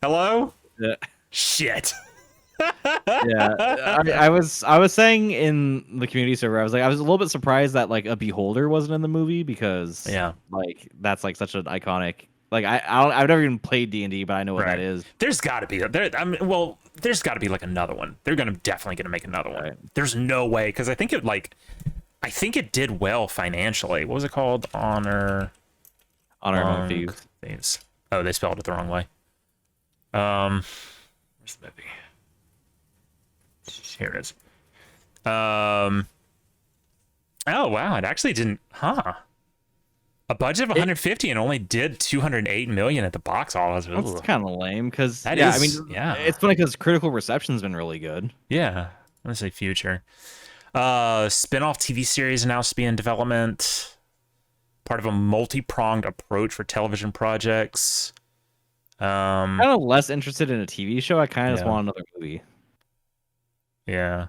Hello? Yeah. Shit. Yeah. I was saying in the community server, I was a little bit surprised that like a Beholder wasn't in the movie, because like that's like such an iconic. Like I've never even played D&D, but I know what that is. There's got to be there's got to be like another one. They're definitely gonna make another one. Right. There's no way, because I think it did well financially. What was it called? Honor Among Thieves. Oh, they spelled it the wrong way. Where's the movie? Here it is. Oh wow, it actually didn't. A budget of 150 and only did 208 million at the box office. That's kind of lame, because it's funny because critical reception's been really good. Yeah, let's say future. Spin-off TV series announced to be in development. Part of a multi-pronged approach for television projects. I'm kind of less interested in a TV show. I kind of just want another movie. Yeah.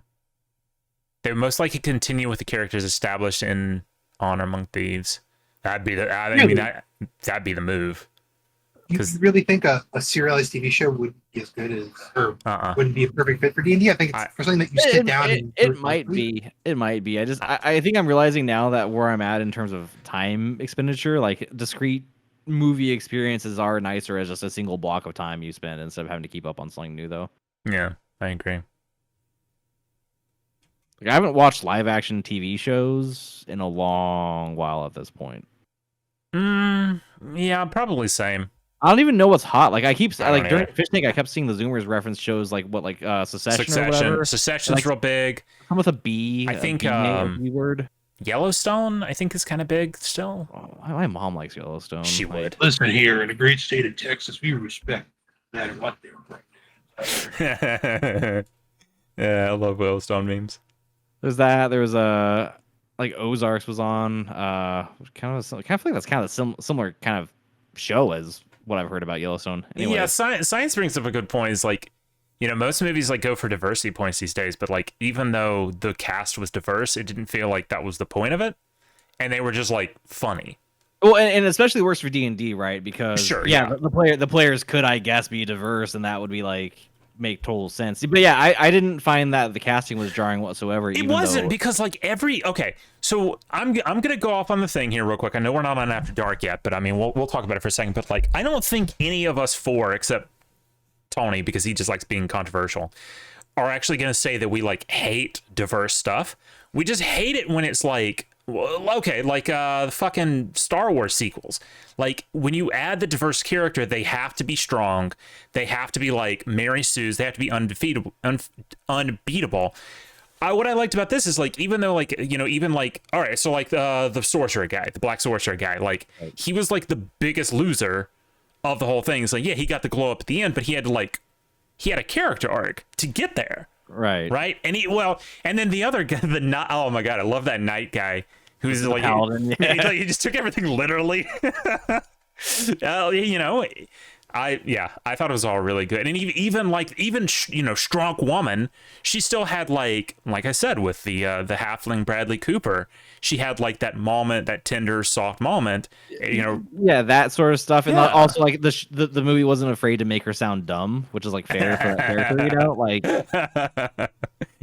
They would most likely continue with the characters established in Honor Among Thieves. That'd be that'd be the move. You really think a serialized TV show would be as good as, or wouldn't be a perfect fit for D&D? I think it's for something that you sit down and it might be. It might be. I think I'm realizing now that where I'm at in terms of time expenditure, like discrete movie experiences are nicer as just a single block of time you spend instead of having to keep up on something new, though. Yeah, I agree. Like, I haven't watched live action TV shows in a long while at this point. Yeah, probably same. I don't even know what's hot. Like during Fishtank, I kept seeing the Zoomers reference shows like Succession or whatever. Succession's real big. Come with a B. I think B word. Yellowstone, I think, is kind of big still. Oh, my mom likes Yellowstone. She would. Listen, here in the great state of Texas, we respect no matter what they're. Yeah, I love Yellowstone memes. There's that. There was like Ozarks was on. Kind of feel like that's kind of similar kind of show as what I've heard about Yellowstone. Anyway. Yeah, science brings up a good point. Is like, most movies like go for diversity points these days, but like even though the cast was diverse, it didn't feel like that was the point of it, and they were just like funny. Well, and especially works for D&D, right? Because the players could, I guess, be diverse, and that would be like make total sense. But yeah, I didn't find that the casting was jarring whatsoever. It wasn't, because like so I'm gonna go off on the thing here real quick. I know we're not on After Dark yet, but I mean we'll talk about it for a second. But like, I don't think any of us four, except Tony, because he just likes being controversial, are actually gonna say that we like hate diverse stuff. We just hate it when it's like, the fucking Star Wars sequels. Like, when you add the diverse character, they have to be strong. They have to be like Mary Sue's. They have to be unbeatable. What I liked about this is like, even though like, even like, all right, so like the sorcerer guy, the black sorcerer guy, like he was like the biggest loser of the whole thing. It's like, yeah, he got the glow up at the end, but he had a character arc to get there. Right. And and then the other guy, oh my God, I love that knight guy who's like, paladin, he just took everything literally. I thought it was all really good. And even strong woman, she still had like I said with the halfling Bradley Cooper, she had like that moment, that tender, soft moment, Yeah, that sort of stuff. And also like the movie wasn't afraid to make her sound dumb, which is like fair for that character, like.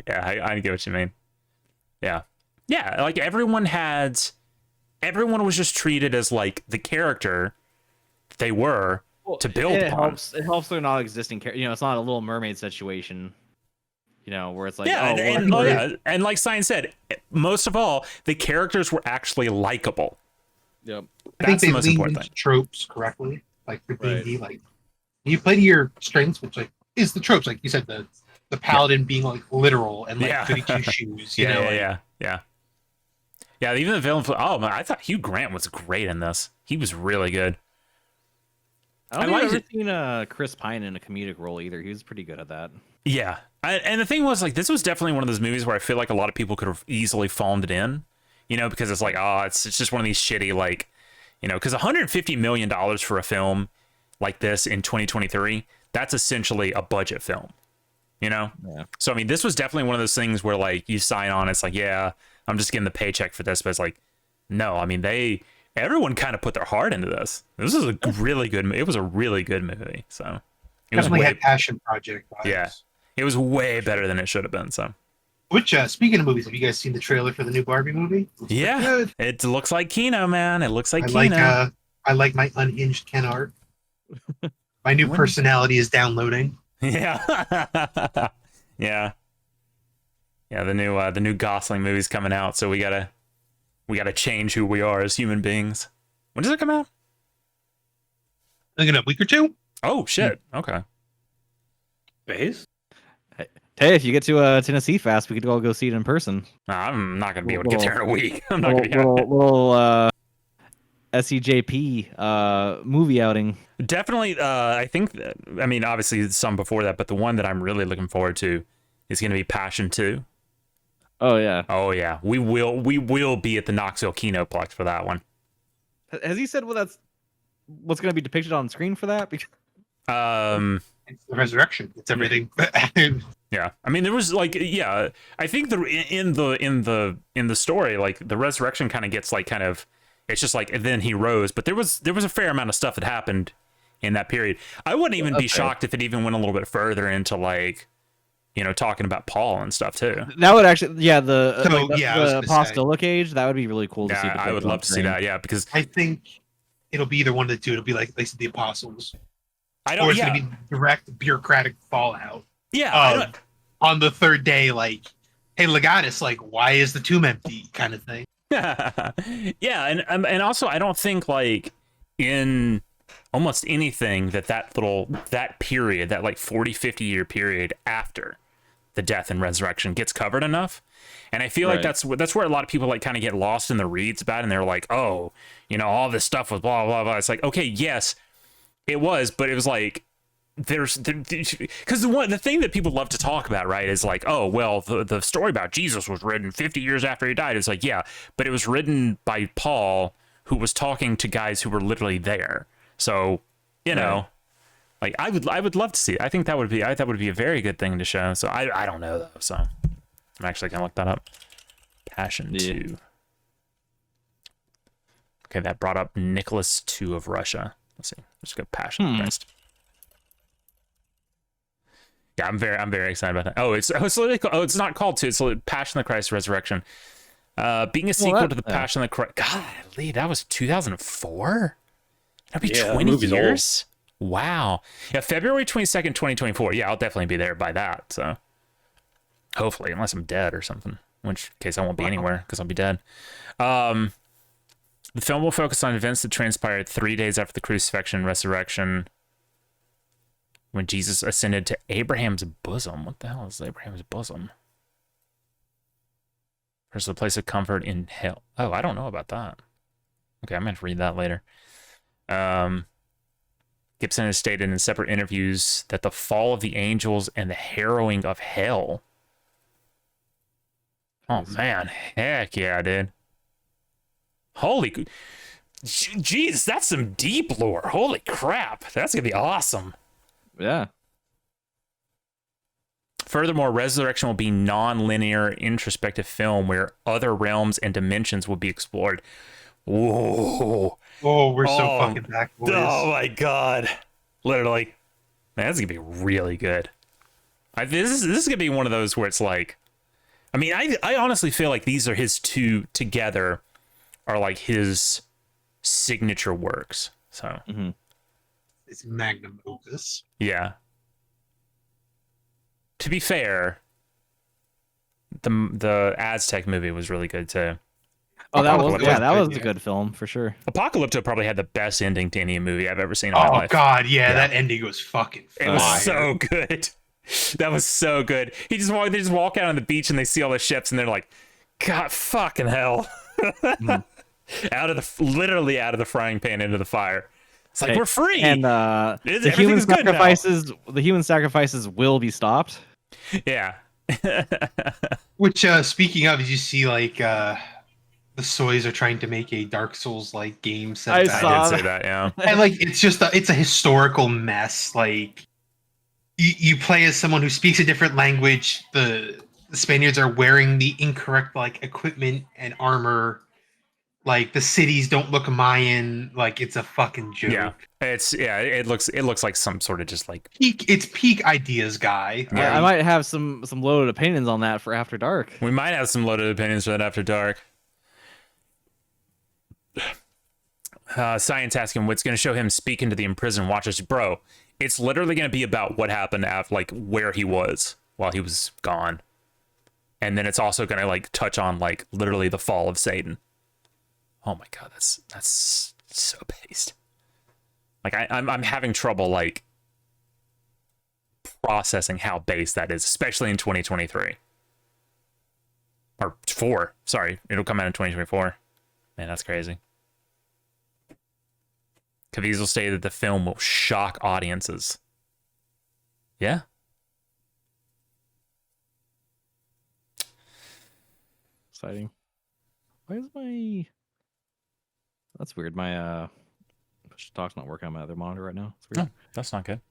Yeah, I get what you mean. Yeah. Yeah, like everyone was just treated as like the character they were Well, to build it upon. helps. It helps they're not existing character. You know, it's not a Little Mermaid situation. You know, where it's like, Yeah, oh, well, and yeah, and like Science said, most of all, the characters were actually likable. yep. I think That's the they most leaned important into thing. tropes correctly, like for Right. D&D. Like you play to your strengths, which like is the tropes, like you said, the paladin being like literal and like Yeah. goody two shoes. You Yeah, know, yeah, like, yeah. Yeah, even the villain. Oh man, I thought Hugh Grant was great in this. He was really good. I don't I think I've liked ever seen Chris Pine in a comedic role either. He was pretty good at that. Yeah, and the thing was, like, this was definitely one of those movies where I feel like a lot of people could have easily phoned it in, you know, because it's like, oh, it's just one of these shitty, like, you know, because $150 million for a film like this in 2023, that's essentially a budget film, you know? Yeah. So, I mean, this was definitely one of those things where, like, you sign on, it's like, yeah, I'm just getting the paycheck for this, but it's like, no, I mean, everyone kind of put their heart into this. This is a really good, it was a really good movie, so. It was definitely way, had passion project vibes. Yeah. It was way better than it should have been, so. Which, speaking of movies, have you guys seen the trailer for the new Barbie movie? Looks Yeah, good. it looks like Kino, man. It looks like I Kino. like I like my unhinged Ken art. My new When- personality is downloading. Yeah, yeah, yeah. The new Gosling movie's coming out, so we gotta change who we are as human beings. When does it come out? I think in a week or two. Oh shit. Okay. Base? Hey, if you get to Tennessee fast, we could all go see it in person. Nah, I'm not gonna be able to get there in a week. I'm not gonna be Little SEJP movie outing. Definitely. I think. I mean, obviously some before that, but the one that I'm really looking forward to is gonna be Passion 2. Oh yeah. Oh yeah, we will be at the Knoxville Kinoplex for that one. Has he said what's going to be depicted on screen for that? Because It's the resurrection. It's everything. Yeah, I mean, there was like, yeah, I think in the story, like the resurrection kind of gets like it's just like, and then he rose, but there was a fair amount of stuff that happened in that period. I wouldn't even be shocked if it even went a little bit further into like, you know, talking about Paul and stuff too. that would actually, yeah, the So, like, yeah, I was the gonna say. apostolic age, that would be really cool to see. Yeah, I would depicted on love to see screen. that. Yeah, because I think it'll be either one of the two. It'll be like they said, the apostles, I or don't. it's Yeah, gonna be direct bureaucratic fallout. yeah, I Of, don't, on the third day, like, hey, Legatus, like, why is the tomb empty? Kind of thing. yeah, and also I don't think like in almost anything that period, that like 40-50 year period after the death and resurrection gets covered enough. And I feel like Right. that's where a lot of people like kind of get lost in the reads about it, and they're like, oh, you know, all this stuff was blah blah blah. It's like, okay, yes, it was, but it was like because the thing that people love to talk about, right, is like, oh well, the story about Jesus was written 50 years after he died. It's like, yeah, but it was written by Paul, who was talking to guys who were literally there. So, you know, like I would love to see it. I think that would be a very good thing to show. So I don't know though. So I'm actually gonna look that up. Passion 2. Okay, that brought up Nicholas II of Russia. Let's see. Let's go Passion first. Yeah, I'm very excited about that. Oh, it's not called 2. It's Passion of the Christ Resurrection. Being a sequel to the Passion of the Christ. God, Lee, that was 2004. That'd be Yeah, 20 movie's old. years. Wow. Yeah, February 22nd, 2024. Yeah, I'll definitely be there by that. So hopefully, unless I'm dead or something, in which case I won't be anywhere because I'll be dead. The film will focus on events that transpired 3 days after the crucifixion and resurrection, when Jesus ascended to Abraham's bosom. What the hell is Abraham's bosom? There's a place of comfort in hell. Oh, I don't know about that. Okay, I'm going to read that later. Gibson has stated in separate interviews that the fall of the angels and the harrowing of hell. Oh, man. Heck yeah, dude. Holy... Jeez, that's some deep lore. Holy crap. That's going to be awesome. Yeah. Furthermore, Resurrection will be non-linear, introspective film where other realms and dimensions will be explored. Whoa. Oh, we're so Oh, fucking back, boys. Oh my god. Literally. Man, that's going to be really good. This is going to be one of those where it's like, I mean, I honestly feel like these are his two together are like his signature works. So It's magnum opus. yeah. To be fair, the Aztec movie was really good too. Oh, that was Apocalypto. that was Yeah. a good film for sure. Apocalypto probably had the best ending to any movie I've ever seen in my Oh life. god, yeah, Yeah. that ending was fucking It was fire. so good. That was so good. They just walk out on the beach and they see all the ships and they're like, God fucking hell. Literally out of the frying pan into the fire. It's like, Hey, we're free. And the human everything's good now. sacrifices will be stopped. Yeah. Which speaking of, did you see like the Soys are trying to make a Dark Souls like game set I back? saw I did say that, yeah. And like it's just it's a historical mess. Like you play as someone who speaks a different language. The Spaniards are wearing the incorrect like equipment and armor. Like the cities don't look Mayan. Like it's a fucking joke. Yeah. It looks like some sort of just like It's peak ideas guy. I might have some loaded opinions on that for After Dark. we might have some loaded opinions for that After Dark. Science asking what's going to show him speaking to the imprisoned watchers. Bro, it's literally going to be about what happened after, like where he was while he was gone, and then it's also going to like touch on like literally the fall of Satan. Oh my god, that's so based. Like I'm having trouble like processing how based that is, especially in 2023 or 4. Sorry, it'll come out in 2024. Man, that's crazy. Caviezel stated that the film will shock audiences. Yeah. Exciting. Why is my... That's weird. My push to talk's not working on my other monitor right now. It's weird. Oh, that's not good.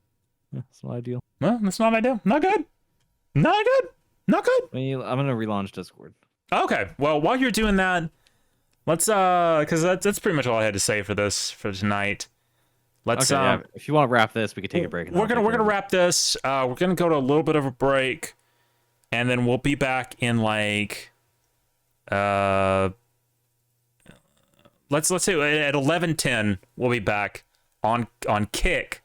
Yeah, it's not ideal. Well, that's not ideal. Not good. Not good. Not good. I'm gonna relaunch Discord. Okay. Well, while you're doing that, let's because that's pretty much all I had to say for tonight. Let's Okay, yeah, if you want to wrap this, we could take a break. And we're gonna wrap this. We're gonna go to a little bit of a break, and then we'll be back in like let's say at 11:10 we'll be back on Kick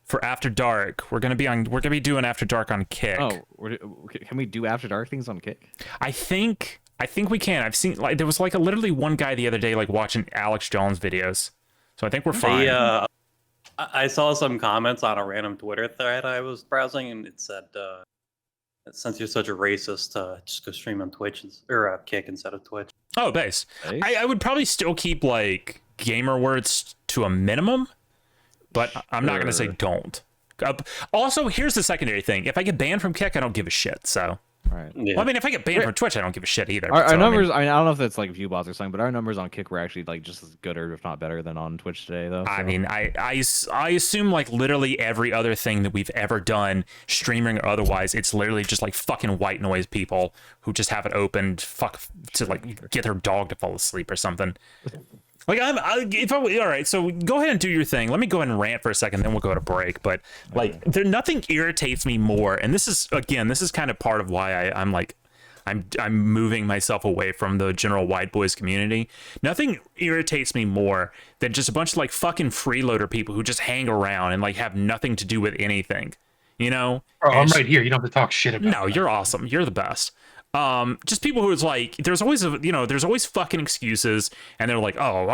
for After Dark. We're gonna be doing After Dark on Kick. Oh, can we do After Dark things on Kick? I think we can. I've seen like there was like literally one guy the other day like watching Alex Jones videos, so I think we're fine. I saw some comments on a random Twitter thread I was browsing, and it said, "Since you're such a racist, just go stream on Twitch or Kick instead of Twitch." Oh, base. Base? I would probably still keep like gamer words to a minimum, but I'm not gonna say Sure. don't. Also, here's the secondary thing: if I get banned from Kick, I don't give a shit. So, All right. Yeah. well, I mean, if I get banned from Twitch, I don't give a shit either. Our So, I mean, numbers. I don't know if that's like view bots or something, but our numbers on Kick were actually like just as good or if not better than on Twitch today, though. I so. mean, I assume like literally every other thing that we've ever done, streaming or otherwise, it's literally just like fucking white noise people who just have it opened, to like get their dog to fall asleep or something. Like all right, so go ahead and do your thing. Let me go ahead and rant for a second, then we'll go to break. But like, nothing irritates me more, and this is kind of part of why I'm moving myself away from the general white boys community. Nothing irritates me more than just a bunch of like fucking freeloader people who just hang around and like have nothing to do with anything, you know? Oh, And I'm it's- right here. You don't have to talk shit about No, it. you're awesome. You're the best. Just people who is like, there's always fucking excuses, and they're like, oh,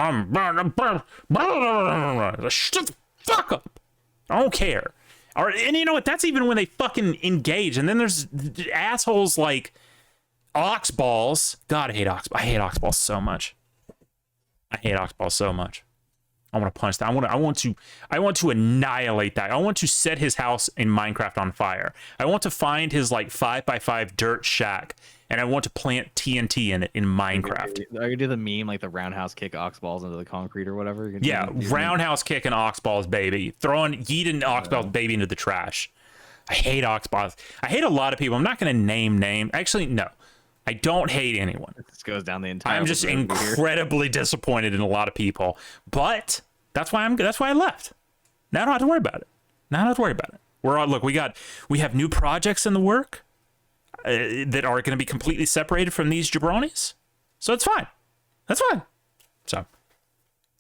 shut the fuck up. I don't care. And you know what? That's even when they fucking engage. And then there's assholes like Oxballs. God, I hate Oxballs. I hate Oxballs so much. I hate Oxballs so much. I want to punch that. I want to annihilate that. I want to set his house in Minecraft on fire. I want to find his like 5x5 dirt shack, and I want to plant TNT in it in Minecraft. Are you do the meme like the roundhouse kick ox balls into the concrete or whatever? You can Yeah, do the meme? roundhouse kicking Oxballs, baby. Yeeting Oxballs, baby, into the trash. I hate Oxballs. I hate a lot of people. I'm not going to name names. Actually, no. I don't hate anyone. This goes down the entire. I'm just road here. incredibly disappointed in a lot of people. But that's why I left. Now I don't have to worry about it. We're all, look, we have new projects in the work. that are going to be completely separated from these jabronis. So it's fine. That's fine. So, all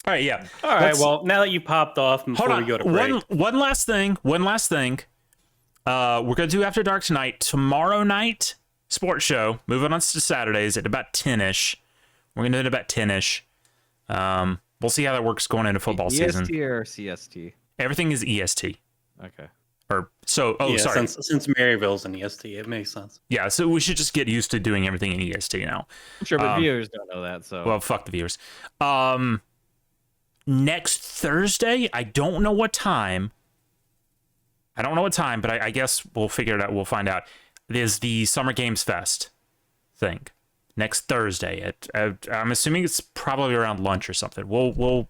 right, yeah. All right. Well, now that you popped off, Hold before on. we go to break, One last thing. We're going to do After Dark tonight. Tomorrow night, sports show. Moving on to Saturdays at about 10-ish. We're going to do it about 10-ish. We'll see how that works going into football season. EST or CST? Everything is EST. Okay. Sorry. Since Maryville's an EST, it makes sense. Yeah, so we should just get used to doing everything in EST now. Sure, but viewers don't know that, so. Well, fuck the viewers. Next Thursday, I don't know what time, but I guess we'll figure it out. We'll find out. There's the Summer Games Fest thing next Thursday. I'm assuming it's probably around lunch or something. We'll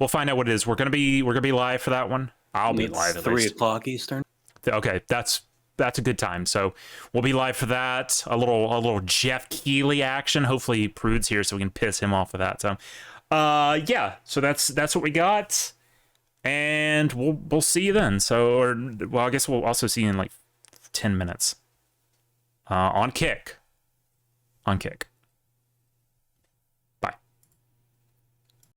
find out what it is. We're gonna be live for that one. I'll be live at 3:00 Eastern. Okay, that's a good time. So we'll be live for that. A little Jeff Keighley action. Hopefully Prude's here so we can piss him off with that. So yeah, so that's what we got. And we'll see you then. I guess we'll also see you in like 10 minutes. On Kick.